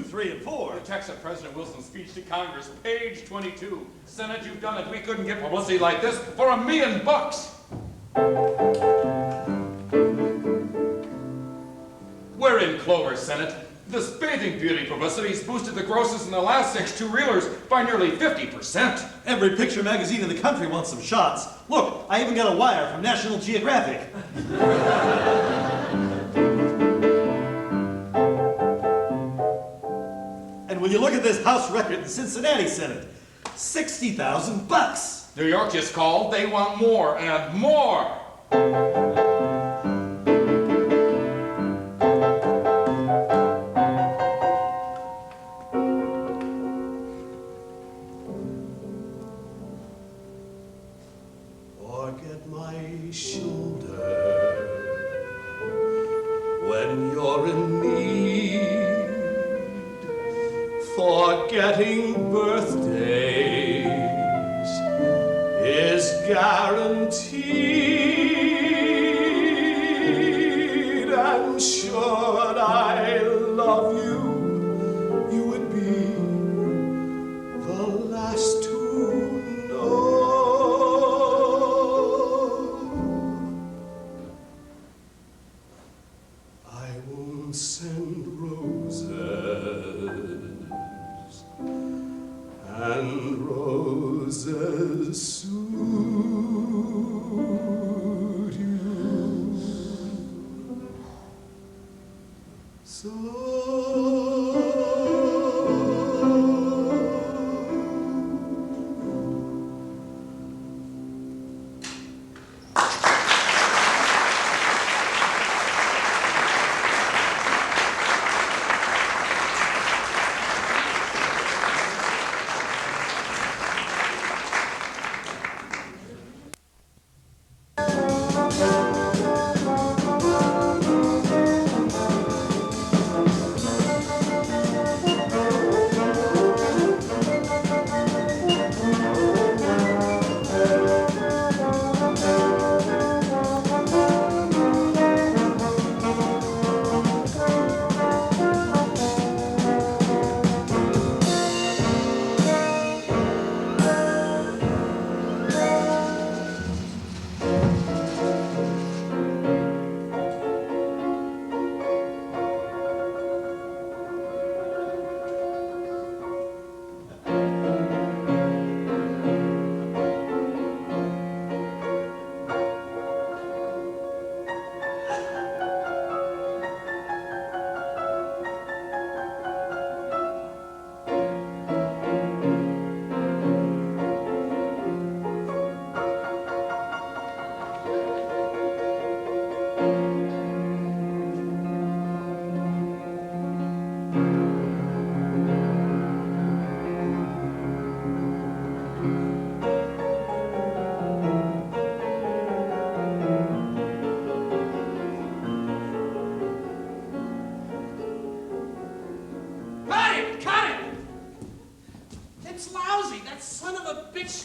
3, and 4. The text of President Wilson's speech to Congress, page 22. Senate, you've done it. We couldn't get publicity like this for $1 million. We're in clover, Senate. This bathing beauty publicity's boosted the grosses in the last 6 two-reelers by nearly 50%. Every picture magazine in the country wants some shots. Look, I even got a wire from National Geographic. And when you look at this House record in the Cincinnati Senate, $60,000. New York just called. They want more and more. Forget my shoulder when you're in need. Forgetting birthdays is guaranteed. And should I love you, you would be the last to know. I won't send roses, and roses suit you. So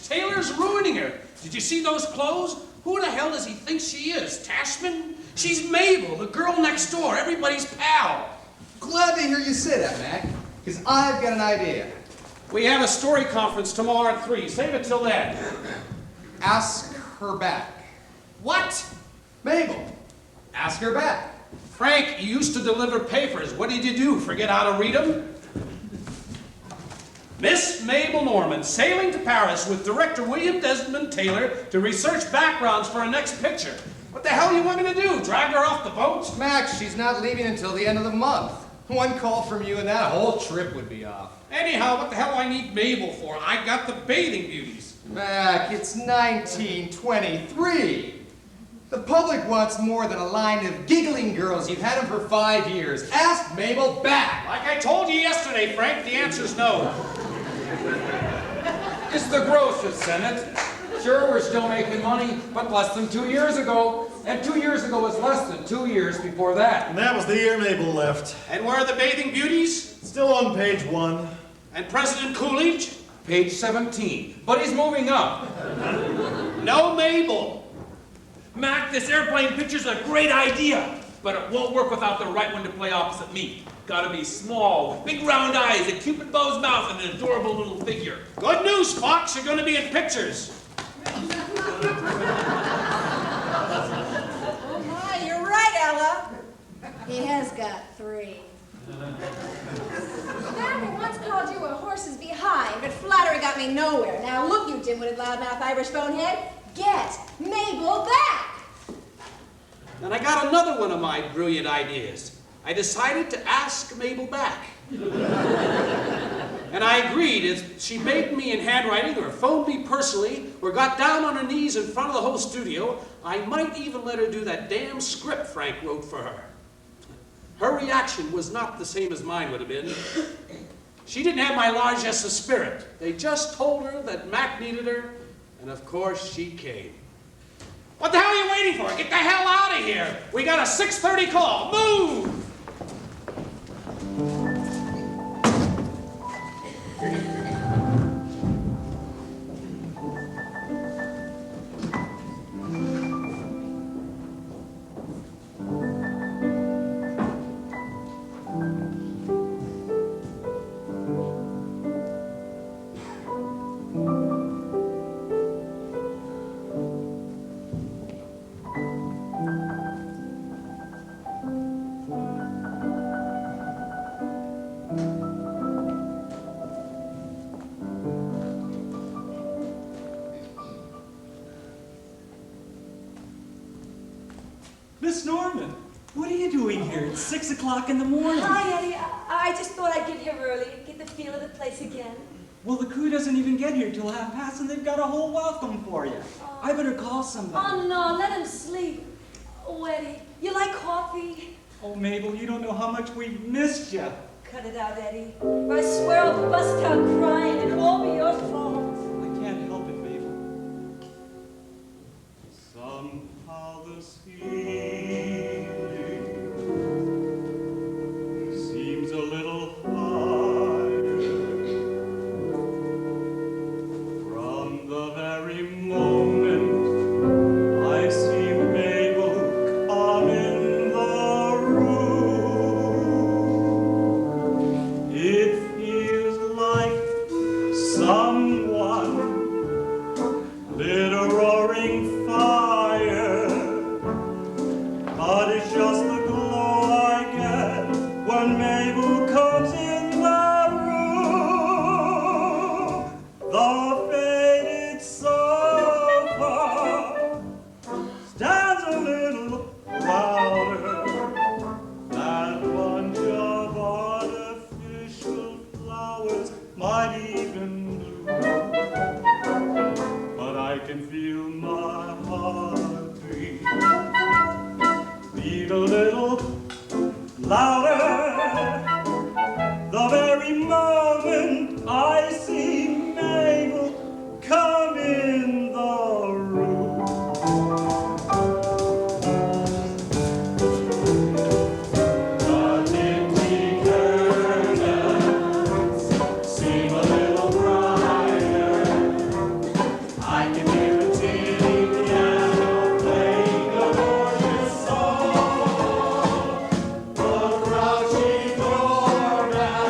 Taylor's ruining her. Did you see those clothes? Who the hell does he think she is? Tashman? She's Mabel, the girl next door, everybody's pal. Glad to hear you say that, Mac, because I've got an idea. We have a story conference tomorrow at 3. Save it till then. Ask her back. What? Mabel, ask her back. Frank, you used to deliver papers. What did you do? Forget how to read them? Miss Mabel Norman, sailing to Paris with director William Desmond Taylor to research backgrounds for her next picture. What the hell do you want me to do? Drag her off the boat? Max, she's not leaving until the end of the month. One call from you and that whole trip would be off. Anyhow, what the hell do I need Mabel for? I got the bathing beauties. Mac, it's 1923. The public wants more than a line of giggling girls. You've had them for 5 years. Ask Mabel back. Like I told you yesterday, Frank, the answer's no. It's the grosses, Senate. Sure, we're still making money, but less than 2 years ago. And 2 years ago was less than 2 years before that. And that was the year Mabel left. And where are the bathing beauties? Still on page 1. And President Coolidge? Page 17. But he's moving up. No Mabel. Mac, this airplane picture's a great idea, but it won't work without the right one to play opposite me. Gotta be small, with big round eyes, a cupid bow's mouth, and an adorable little figure. Good news, Fox. You're going to be in pictures. Oh my, you're right, Ella. He has got 3. Daddy once called you a horse's behind, but flattery got me nowhere. Now look, you dim-witted loudmouth Irish bonehead. Get Mabel back! And I got another one of my brilliant ideas. I decided to ask Mabel back. And I agreed if she begged me in handwriting or phoned me personally or got down on her knees in front of the whole studio, I might even let her do that damn script Frank wrote for her. Her reaction was not the same as mine would have been. She didn't have my largesse of spirit. They just told her that Mac needed her, and of course she came. What the hell are you waiting for? Get the hell out of here! We got a 6:30 call. Move! Miss Norman, what are you doing here? It's 6 o'clock in the morning. Hi, Eddie. I just thought I'd get here early and get the feel of the place again. Well, the crew doesn't even get here till 1:30, and they've got a whole welcome for you. I better call somebody. Oh, no, let him sleep. Oh, Eddie, you like coffee? Oh, Mabel, you don't know how much we've missed you. Cut it out, Eddie. Or I swear I'll bust out crying and it'll all be your fault. I can't help it, Mabel. Somehow this feeling seems a little higher from the very moment I see Mabel come in the room. It feels like someone lit a roaring fire, but it's just the glow I get when Mabel comes in the room. The faded sofa stands a little louder. That bunch of artificial flowers might even bloom, but I can feel my heart beat a little louder the very moment I see Mabel come in the room. The dingy curtains seem a little brighter. I can hear a tinny piano playing a gorgeous song. The grouchy doorman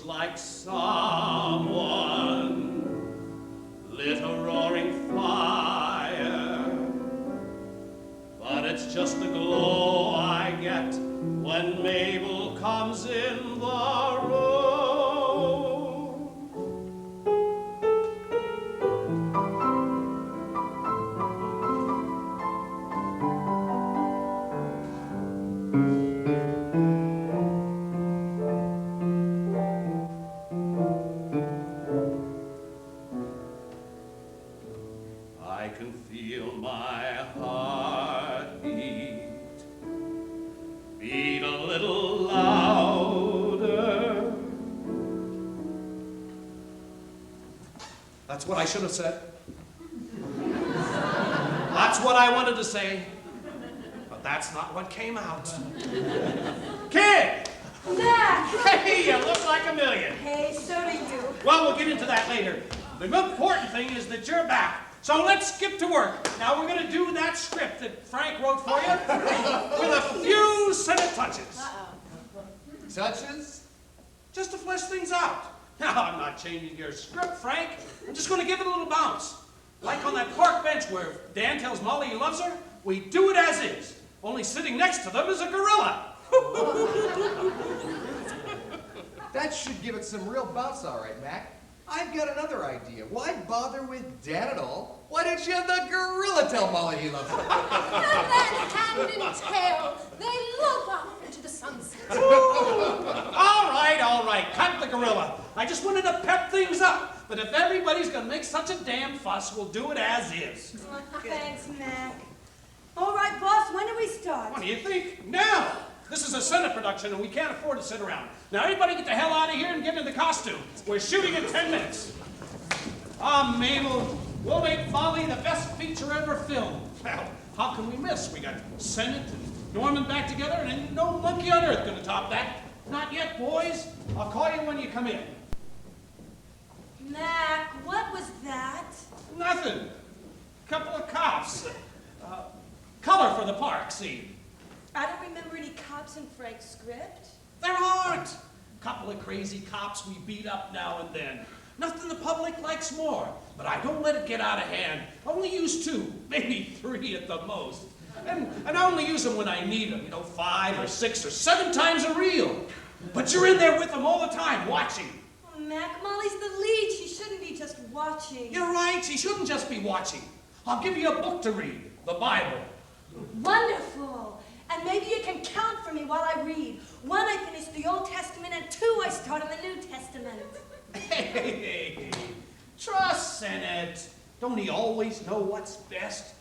like someone lit a roaring fire, but it's just the glow I get when Mabel comes in the room. I can feel my heart beat a little louder. That's what I should have said. That's what I wanted to say, but that's not what came out. Kid! Mac! Hey, you look like a million. Hey, so do you. Well, we'll get into that later. The important thing is that you're back. So let's skip to work. Now we're going to do that script that Frank wrote for you with a few Senate touches. Touches? Just to flesh things out. Now, I'm not changing your script, Frank. I'm just going to give it a little bounce. Like on that park bench where Dan tells Molly he loves her, we do it as is. Only sitting next to them is a gorilla. That should give it some real bounce, all right, Mac. I've got another idea. Why bother with Dan at all? Why don't you have the gorilla tell Molly he loves her? And then hand and tail, they lope off into the sunset. All right. Cut the gorilla. I just wanted to pep things up. But if everybody's going to make such a damn fuss, we'll do it as is. Thanks, Mac. All right, boss, when do we start? What do you think? Now! This is a Senate production, and we can't afford to sit around. Now, everybody get the hell out of here and get into the costume. We're shooting in 10 minutes. Mabel, we'll make Molly the best feature ever filmed. Well, how can we miss? We got Senate and Norman back together, and ain't no monkey on earth gonna top that. Not yet, boys. I'll call you when you come in. Mac, what was that? Nothing. Couple of cops. Color for the park scene. I don't remember any cops in Frank's script. There aren't. Couple of crazy cops we beat up now and then. Nothing the public likes more, but I don't let it get out of hand. I only use 2, maybe 3 at the most. And I only use them when I need them, 5 or 6 or 7 times a reel. But you're in there with them all the time, watching. Oh, Mac, Molly's the lead. She shouldn't be just watching. You're right, she shouldn't just be watching. I'll give you a book to read, the Bible. Wonderful. And maybe you can count for me while I read. 1, I finish the Old Testament, and 2, I start on the New Testament. Hey, trust Senate. Don't he always know what's best?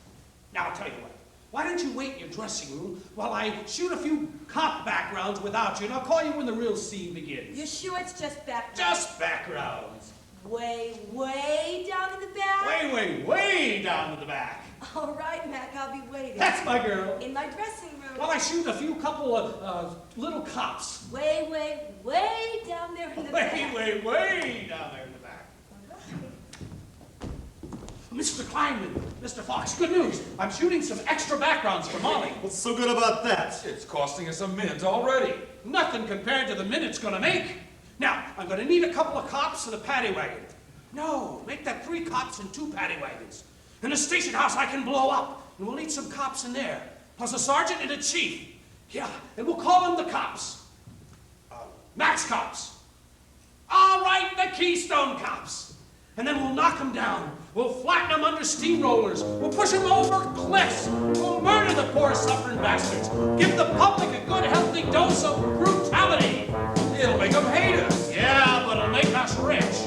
Now, I'll tell you what. Why don't you wait in your dressing room while I shoot a few cop backgrounds without you, and I'll call you when the real scene begins. You sure it's just background? Just backgrounds. Way, way down in the back? Way down in the back. All right, Mac, I'll be waiting. That's my girl. In my dressing room. While I shoot a few couple of little cops. Way down there in the back. Way down there in the back. Mr. Kleinman, Mr. Fox, good news. I'm shooting some extra backgrounds for Molly. What's so good about that? It's costing us a mint already. Nothing compared to the minute it's gonna make. Now, I'm gonna need a couple of cops and a paddy wagon. No, make that 3 cops and 2 paddy wagons. And a station house I can blow up. And we'll need some cops in there. Plus a sergeant and a chief. Yeah, and we'll call them the cops. Max cops. All right, the Keystone cops. And then we'll knock them down. We'll flatten them under steamrollers. We'll push them over cliffs. We'll murder the poor suffering bastards. Give the public a good healthy dose of brutality. It'll make them hate us. Yeah, but it'll make us rich.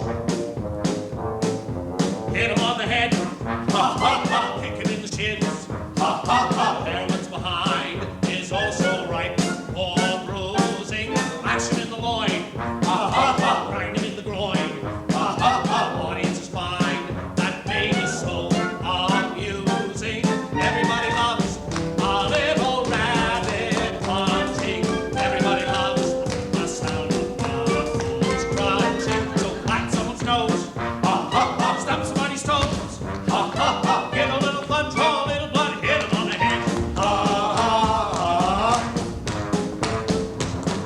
Hit them on the head. Ha ha ha. Kick it in the shins. Ha ha ha. There what's behind is also ripe for bruising. Lash him in the loin. Ha ha ha. Grind him in the groin. Ha ha ha. Audience is fine. That baby so amusing. Everybody loves a little rabbit punching. Everybody loves the sound of muscles crunching. So clap someone's nose. Ha ha ha. Stump somebody's toes. Ha ha ha. Give a little punch, draw a little blood, hit him on the head. Ha ha ha.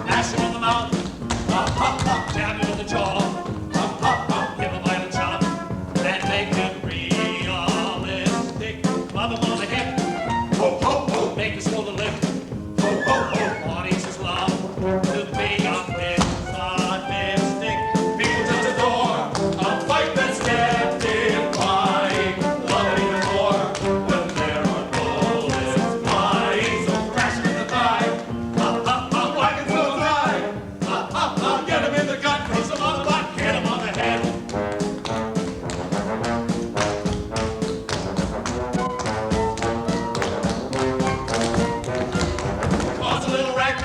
Dash him in the mouth. Ha ha ha. Jab him in the jaw. Give a violent shot and make it realistic. Club him on the hip. Make the shoulder lift. Audiences love to be optimistic. People just adore a fight that's death-defying. Love it even more when there are bullets flying. So crash him in the thigh. Whack him so high. Get him in the gut. Cross him on the butt. Hit him on the head. Cause a little wreck.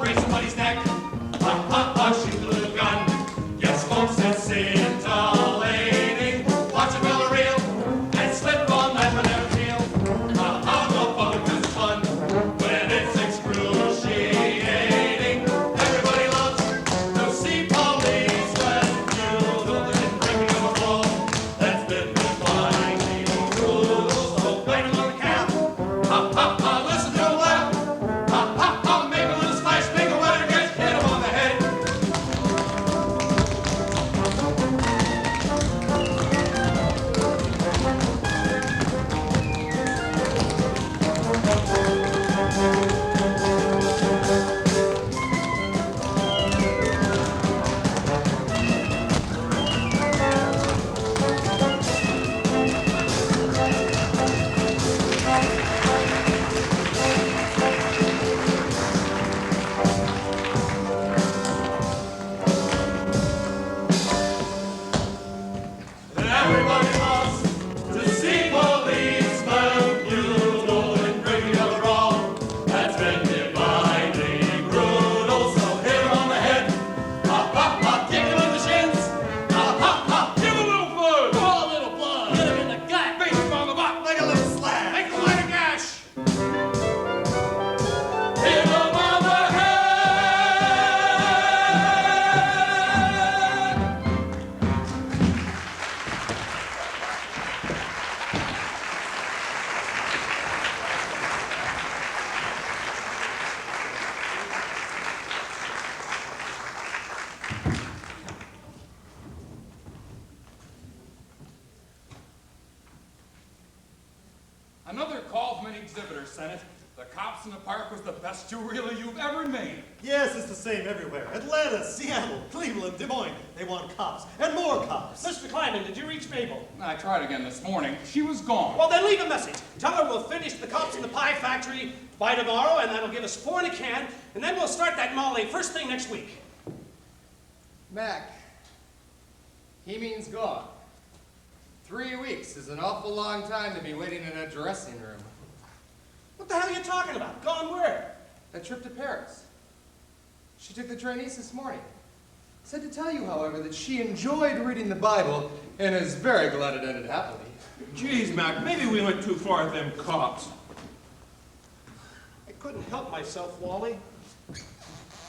Break somebody's neck. Shoot the little gun. Yes, folks, it's scintillating. Watch a fella reel and slip on that banana peel. No fun is fun when it's excruciating. Everybody loves to see policemen mutilated and breaking of a law that's been divinely brutal. So bang him on the cap. Listen to him laugh. Make a little splash, make a weather get hit him on the head. And everybody loves to see policemen mutilate and breaking of the law that's been divinely brutal. So hit him on the head, kick him in the shins, give him a little blood, draw a little blood, hit him in the gut, beat him on the butt, make a little slap, make him like a gash, hit him on the head. Another call from an exhibitor, Senate. The Cops in the Park was the best two-reeler you've ever made. Yes, it's the same everywhere. Atlanta, Seattle, Cleveland, Des Moines. They want cops and more cops. Mr. Kleiman, did you reach Mabel? I tried again this morning. She was gone. Well, then leave a message. Tell her we'll finish the Cops in the Pie Factory by tomorrow, and that'll give us 4 in a can, and then we'll start that Molly first thing next week. Mac, he means gone. 3 weeks is an awful long time to be waiting in a dressing room. What the hell are you talking about? Gone where? A trip to Paris. She took the train east this morning. Said to tell you, however, that she enjoyed reading the Bible and is very glad it ended happily. Geez, Mac, maybe we went too far with them cops. I couldn't help myself, Wally.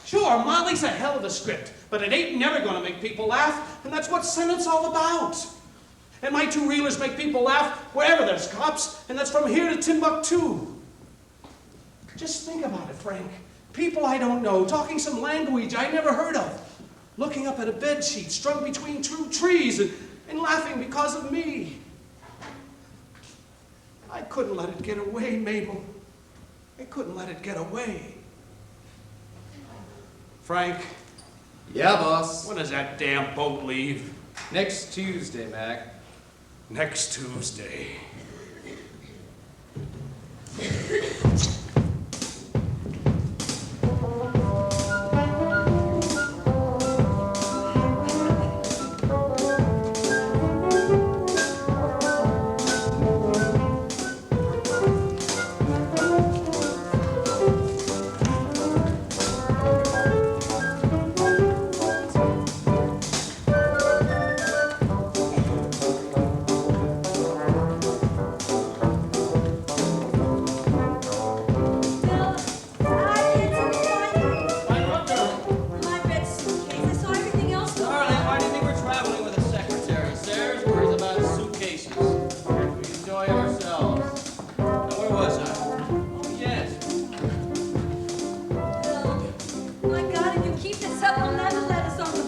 Sure, Molly's a hell of a script, but it ain't never gonna make people laugh, and that's what Senate's all about. And my two reelers make people laugh wherever there's cops, and that's from here to Timbuktu. Just think about it, Frank. People I don't know, talking some language I never heard of, looking up at a bedsheet strung between two trees and laughing because of me. I couldn't let it get away, Mabel. I couldn't let it get away. Frank. Yeah, boss. When does that damn boat leave? Next Tuesday, Mac. Next Tuesday. Up, I'll never let us on the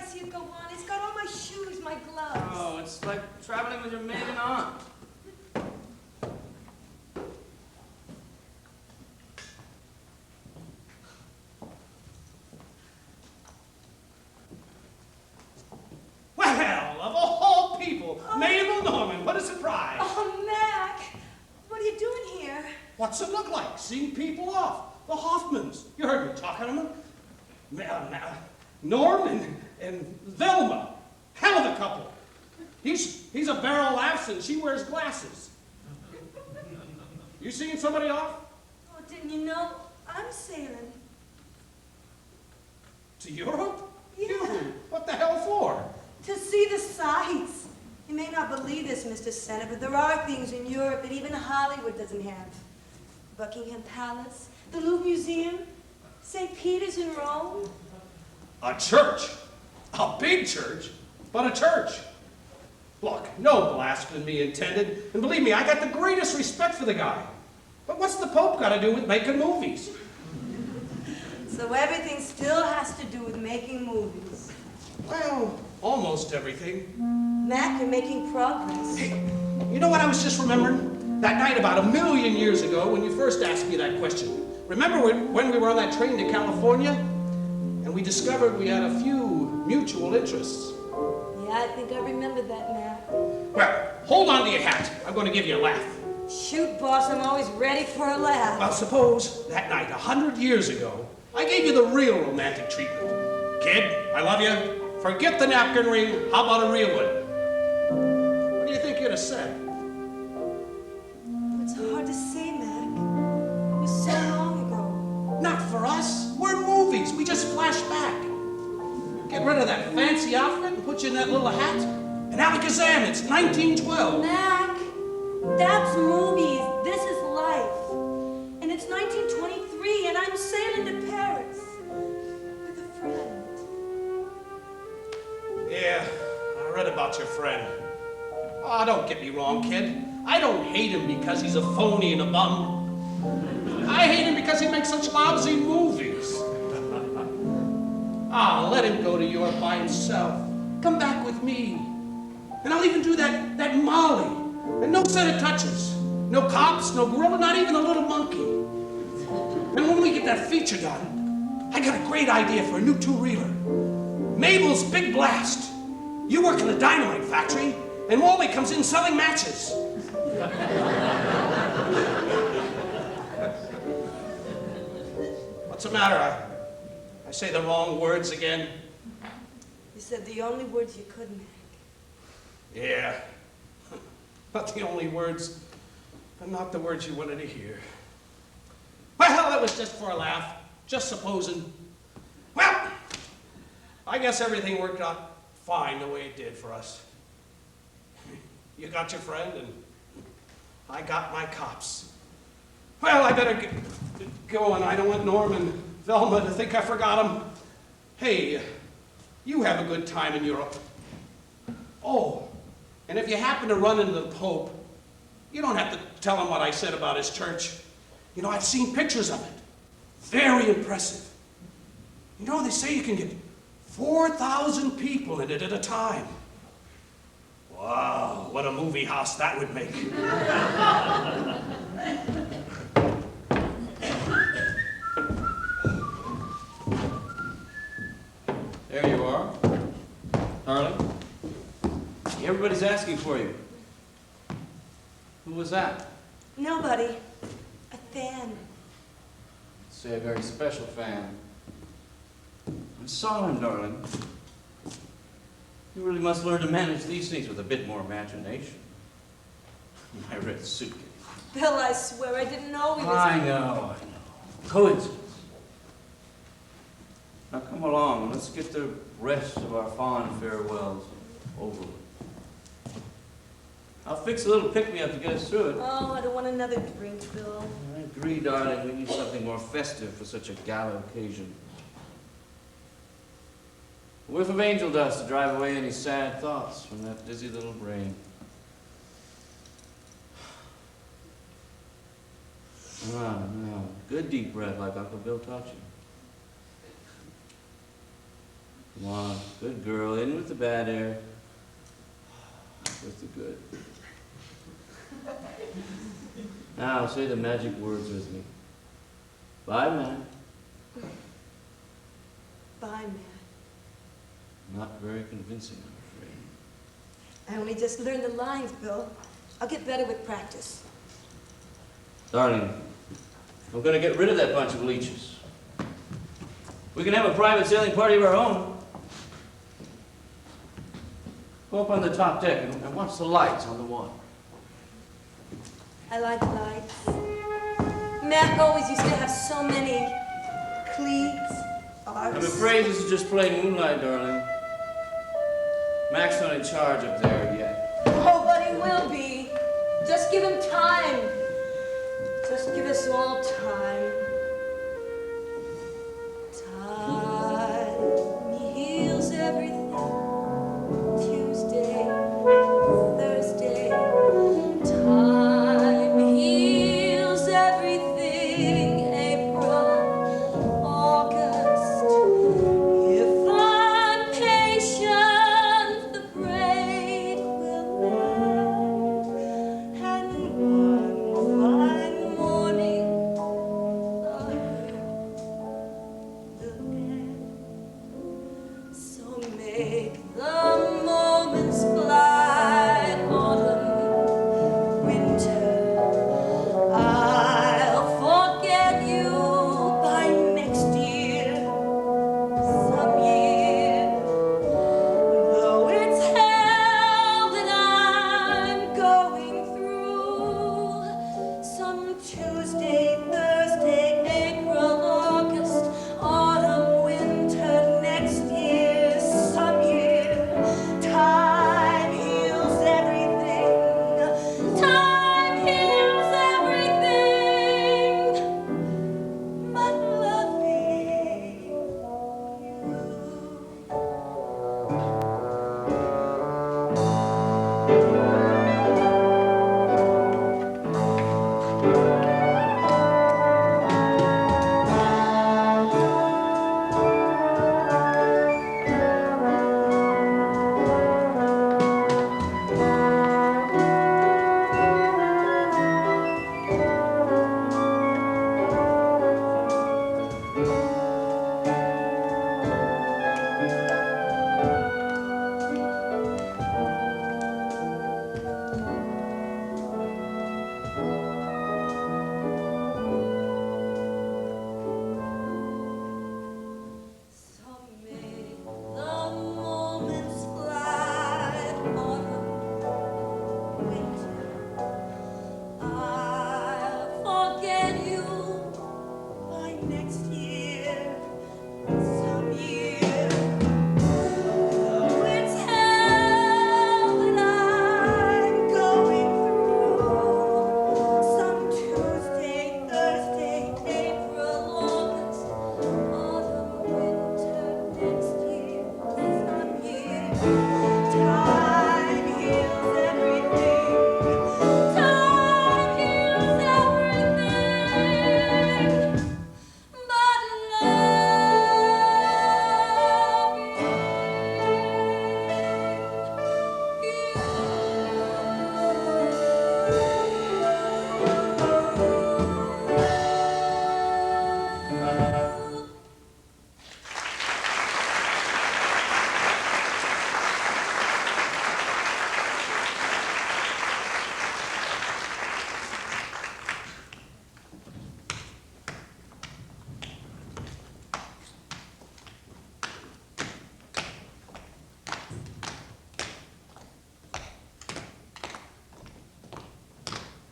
see it go on. It's got all my shoes, my gloves. Oh, it's like traveling with your maiden aunt. Well, of all people, Mabel Norman, what a surprise. Oh, Mac, what are you doing here? What's it look like? Seeing people off. The Hoffmans. You heard me talking to them. Norm and Velma. Hell of a couple. He's a barrel laughs and she wears glasses. You seeing somebody off? Oh, didn't you know? I'm sailing. To Europe? Yeah. You? What the hell for? To see the sights. You may not believe this, Mr. Senator, but there are things in Europe that even Hollywood doesn't have. Buckingham Palace, the Louvre Museum, St. Peter's in Rome. A church. A big church, but a church. Look, no blasphemy intended, and believe me, I got the greatest respect for the guy. But what's the Pope got to do with making movies? So everything still has to do with making movies. Well, almost everything. Mac, you're making progress. Hey, you know what I was just remembering? That night about 1,000,000 years ago when you first asked me that question. Remember when we were on that train to California? And we discovered we had a few mutual interests. Yeah, I think I remember that, Mac. Well, hold on to your hat. I'm going to give you a laugh. Shoot, boss, I'm always ready for a laugh. Well, suppose that night, 100 years ago, I gave you the real romantic treatment. Kid, I love you. Forget the napkin ring. How about a real one? What do you think you'd have said? It's hard to say, Mac. It was so long ago. Not for us. We're movies. We just flash back. Get rid of that fancy outfit and put you in that little hat. And alakazam, it's 1912. Mac, that's movies. This is life. And it's 1923, and I'm sailing to Paris with a friend. Yeah, I read about your friend. Oh, don't get me wrong, kid. I don't hate him because he's a phony and a bum. I hate him because he makes such lousy movies. Let him go to Europe by himself. Come back with me. And I'll even do that Molly. And no set of touches. No cops, no gorilla, not even a little monkey. And when we get that feature done, I got a great idea for a new two-reeler. Mabel's Big Blast. You work in a dynamite factory, and Wally comes in selling matches. What's the matter? I say the wrong words again. You said the only words you could, Mac. Yeah. Not the only words, but not the words you wanted to hear. Well, it was just for a laugh. Just supposing. Well, I guess everything worked out fine the way it did for us. You got your friend, and I got my cops. Well, I better get going. I don't want Norm and Velma to think I forgot them. Hey, you have a good time in Europe. Oh, and if you happen to run into the Pope, you don't have to tell him what I said about his church. You know, I've seen pictures of it. Very impressive. You know, they say you can get 4,000 people in it at a time. Wow, what a movie house that would make. There you are. Darling, everybody's asking for you. Who was that? Nobody. A fan. Say a very special fan. I saw him, darling. You really must learn to manage these things with a bit more imagination. My red suitcase. Bill, I swear I didn't know he was... I know. Coincidence. Now come along and let's get the rest of our fond farewells over with. I'll fix a little pick-me-up to get us through it. Oh, I don't want another drink, Bill. I agree, darling. We need something more festive for such a gala occasion. A whiff of angel dust to drive away any sad thoughts from that dizzy little brain. Now, good deep breath like Uncle Bill taught you. Come on, good girl, in with the bad air. With the good. Now say the magic words with me. Bye, man. Bye, man. Not very convincing, I'm afraid. I only just learned the lines, Bill. I'll get better with practice. Darling, I'm going to get rid of that bunch of leeches. We can have a private sailing party of our own. Go up on the top deck and watch the lights on the water. I like lights. Mac always used to have so many cleats, arcs. I'm afraid this is just plain moonlight, darling. Mac's not in charge up there yet. Oh, but he will be. Just give him time. Just give us all time. Time heals everything. Tuesday, Thursday. Time heals everything. April, August. If I'm patient, the break will mend. And one fine morning, the hurt will end. So make the moments fly, autumn, winter. I'll forget you by next year, some year. Though it's hell that I'm going through, some Tuesday, Thursday, April, August, autumn, winter, next year, some year. Time heals everything. Time heals everything. But loving So make the moments fly, autumn, winter. I'll forget you by next year, some year. Though it's hell that I'm going through, some Tuesday, Thursday, April, August, autumn, winter, next year, some year. Time heals everything. Time heals everything. But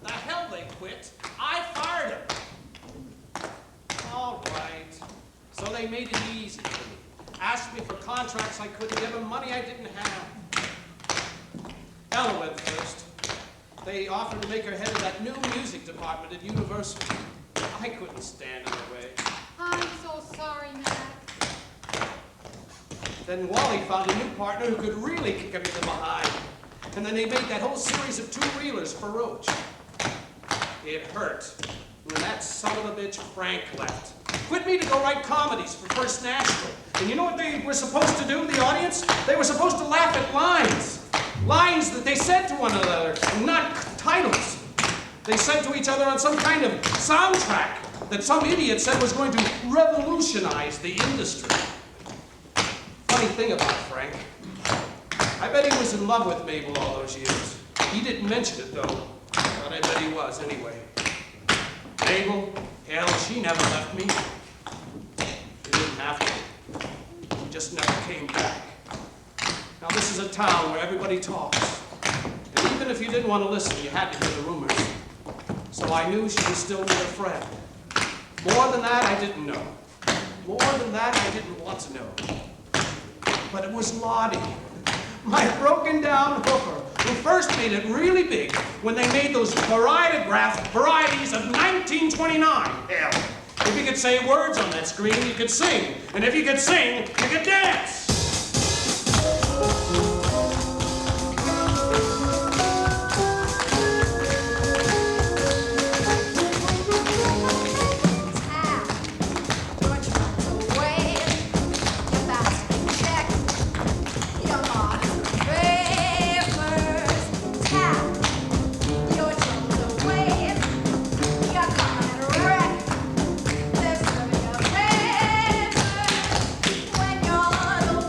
The hell they quit. I fired them. All right. So they made it easy for me. Asked me for contracts I couldn't give them, money I didn't have. Ella went first. They offered to make her head of that new music department at Universal. I couldn't stand in her way. I'm so sorry, Mac. Then Wally found a new partner who could really kick him in the behind. And then they made that whole series of two-reelers for Roach. It hurt when that son of a bitch Frank left. Quit me to go write comedies for First National. And you know what they were supposed to do, the audience? They were supposed to laugh at lines. Lines that they said to one another, and not titles. They said to each other on some kind of soundtrack that some idiot said was going to revolutionize the industry. Funny thing about Frank, I bet he was in love with Mabel all those years. He didn't mention it though, but I bet he was anyway. Mabel, hell, she never left me. She didn't have to. She just never came back. Now this is a town where everybody talks. And even if you didn't want to listen, you had to hear the rumors. So I knew she was still with a friend. More than that, I didn't know. More than that, I didn't want to know. But it was Lottie, my broken down hooker, who first made it really big when they made those varietograph varieties of 1929. Hell, if you could say words on that screen, you could sing. And if you could sing, you could dance. When you're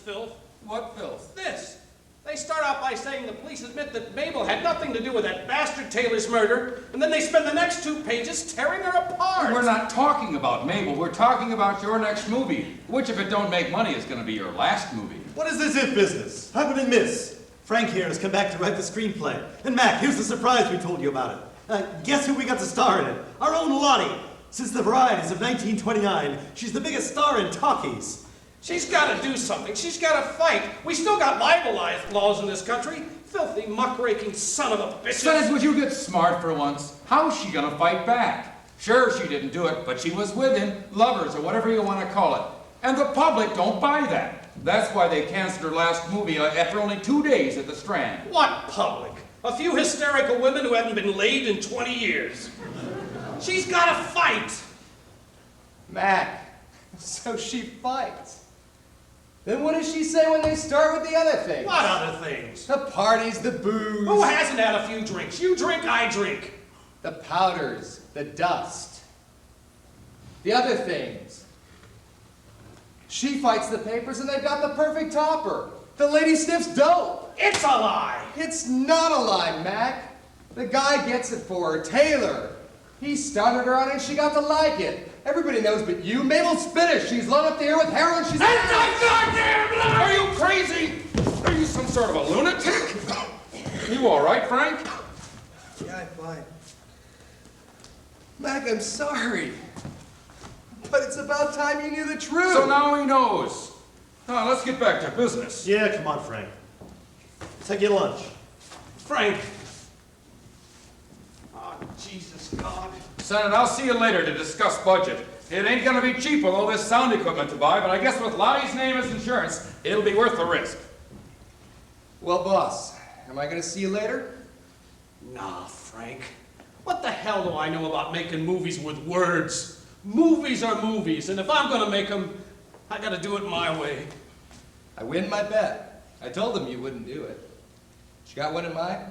filth. What filth? This. They start out by saying the police admit that Mabel had nothing to do with that bastard Taylor's murder, and then they spend the next 2 pages tearing her apart. We're not talking about Mabel. We're talking about your next movie, which, if it don't make money, is going to be your last movie. What is this if business? How could it miss? Frank here has come back to write the screenplay. And Mac, here's the surprise we told you about it. Guess who we got to star in it? Our own Lottie. Since the varieties of 1929, she's the biggest star in talkies. She's got to do something. She's got to fight. We still got libel laws in this country. Filthy, muckraking son of a bitch. Says, would you get smart for once? How's she going to fight back? Sure, she didn't do it, but she was with him, lovers, or whatever you want to call it. And the public don't buy that. That's why they canceled her last movie after only 2 days at the Strand. What public? A few hysterical women who haven't been laid in 20 years. She's got to fight. Mac, so she fights. Then what does she say when they start with the other things? What other things? The parties, the booze. Who hasn't had a few drinks? You drink, I drink. The powders, the dust. The other things. She fights the papers and they've got the perfect topper. The lady sniffs dope. It's a lie. It's not a lie, Mac. The guy gets it for her, Taylor. He started her on it and she got to like it. Everybody knows but you. Mabel's finished. She's run up the air with heroin. She's... That's not goddamn lie! Are you crazy? Are you some sort of a lunatic? You all right, Frank? Yeah, I'm fine. Mac, I'm sorry. But it's about time you knew the truth. So now he knows. Now, let's get back to business. Yeah, come on, Frank. Take your lunch. Frank. Oh, Jesus God. Senate, I'll see you later to discuss budget. It ain't gonna be cheap with all this sound equipment to buy, but I guess with Lottie's name as insurance, it'll be worth the risk. Well, boss, am I going to see you later? Nah, Frank. What the hell do I know about making movies with words? Movies are movies, and if I'm going to make them, I got to do it my way. I win my bet. I told them you wouldn't do it. You got one in mind?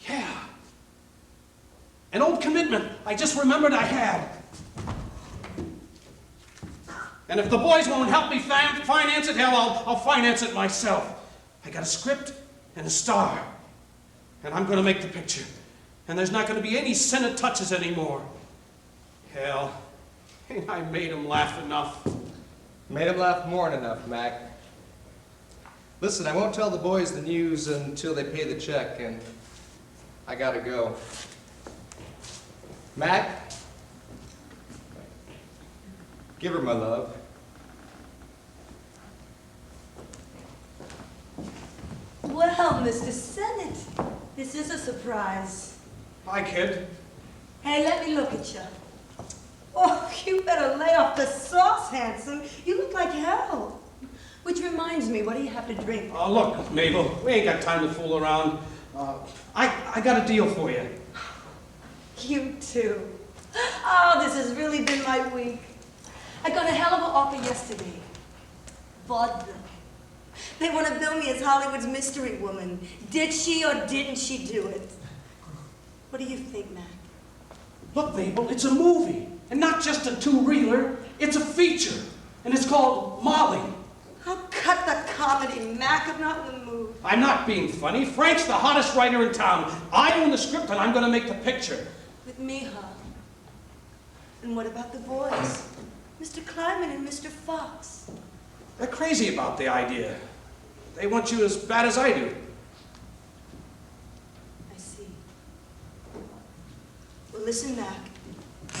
Yeah. An old commitment I just remembered I had. And if the boys won't help me finance it, hell, I'll finance it myself. I got a script and a star. And I'm going to make the picture. And there's not going to be any Senate touches anymore. Hell, ain't I made them laugh enough? Made him laugh more than enough, Mac. Listen, I won't tell the boys the news until they pay the check, and I gotta go. Mac? Give her my love. Well, Mr. Senate, this is a surprise. Hi, kid. Hey, let me look at you. Oh, you better lay off the sauce, handsome. You look like hell. Which reminds me, what do you have to drink? Oh, look, Mabel, we ain't got time to fool around. I got a deal for you. You too. Oh, this has really been my week. I got a hell of an offer yesterday. Vaudeville. They want to bill me as Hollywood's mystery woman. Did she or didn't she do it? What do you think, Mac? Look, Mabel, it's a movie. And not just a two-reeler. It's a feature. And it's called Molly. I'll cut the comedy, Mac. I'm not in the mood. I'm not being funny. Frank's the hottest writer in town. I own the script and I'm going to make the picture. With me, huh? And what about the boys? Mr. Kleiman and Mr. Fox. They're crazy about the idea. They want you as bad as I do. I see. Well, listen, Mac.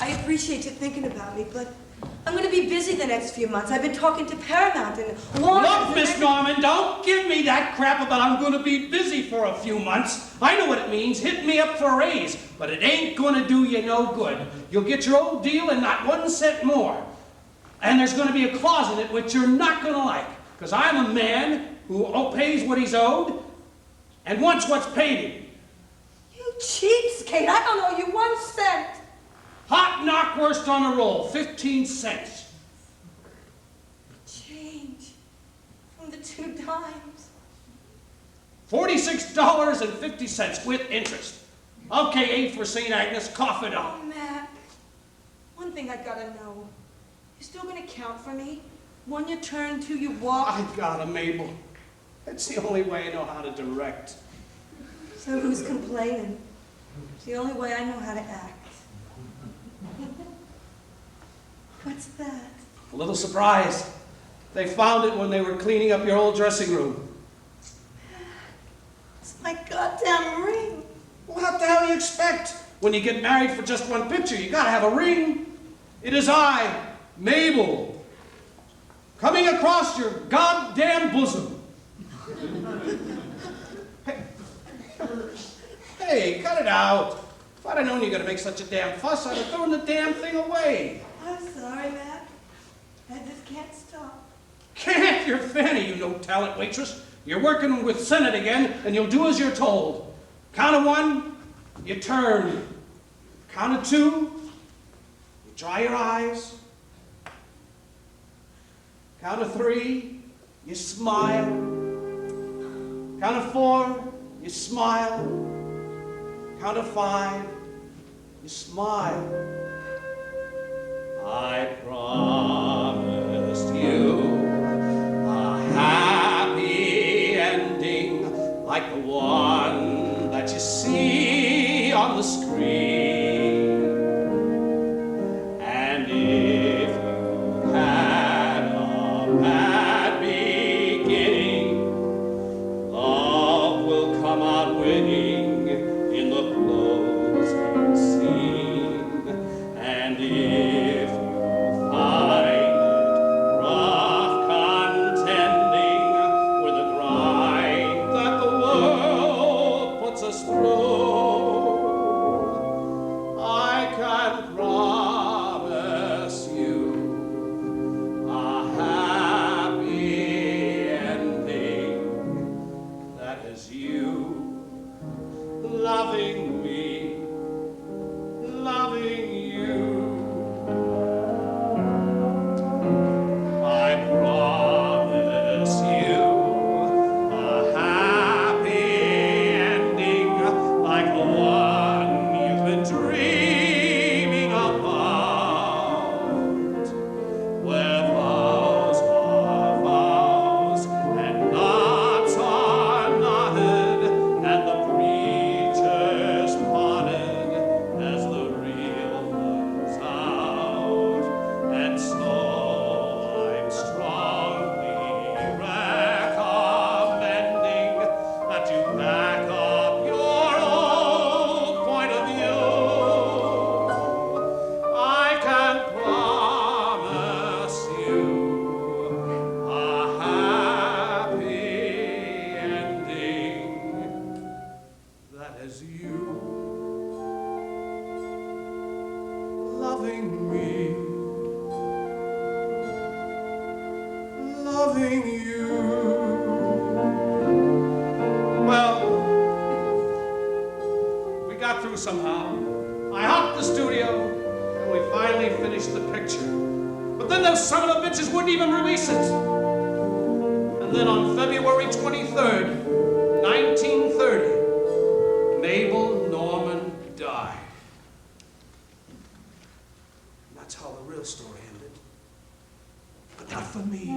I appreciate you thinking about me, but I'm going to be busy the next few months. I've been talking to Paramount and Warner. Look, Miss Norman, don't give me that crap about I'm going to be busy for a few months. I know what it means. Hit me up for a raise. But it ain't going to do you no good. You'll get your old deal and not 1 cent more. And there's going to be a clause in it which you're not going to like. Because I'm a man who pays what he's owed and wants what's paid him. You cheapskate. I don't owe you 1 cent. Hot knockwurst on a roll, 15 cents. Change from the 2 dimes. $46.50 with interest. Okay, A for St. Agnes, cough it up. Oh, Mac. One thing I gotta know. You still gonna count for me? When you turn to, you walk. I got 'em, Mabel. It's the only way I know how to direct. So who's complaining? It's the only way I know how to act. What's that? A little surprise. They found it when they were cleaning up your old dressing room. It's my goddamn ring. Well, what the hell do you expect? When you get married for just one picture, you gotta have a ring. It is I, Mabel, coming across your goddamn bosom. Hey, cut it out. If I'd have known you were gonna make such a damn fuss, I'd have thrown the damn thing away. I'm sorry, Mac. I just can't stop. Can't? You're Fanny, you no-talent waitress. You're working with Senate again, and you'll do as you're told. Count of 1, you turn. Count of 2, you dry your eyes. Count of 3, you smile. Count of 4, you smile. Count of 5, you smile. I promised you a happy ending like the one that you see on the screen. And if you had a bad beginning, love will come out winning in the closing scene. And if you find it rough contending with the grind that the world puts us through, I can promise you a happy ending. That is you loving me, loving you. I promise you a happy ending like the one you've been dreaming about, where vows are vows and knots are knotted and the preacher's parted as the real one's out. And so I'm strongly recommending that you back up your old point of view. I can promise you a happy ending. That is you loving me, loving you. Well, we got through somehow. I hopped the studio, and we finally finished the picture. But then those son of a bitches wouldn't even release it. And then on February 23rd, 1930, Mabel Norman died. That's how the real story ended. But not for me.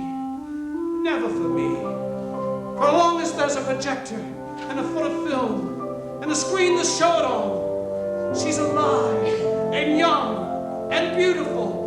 Never for me. For as long as there's a projector and a foot of film and a screen to show it on, she's alive and young and beautiful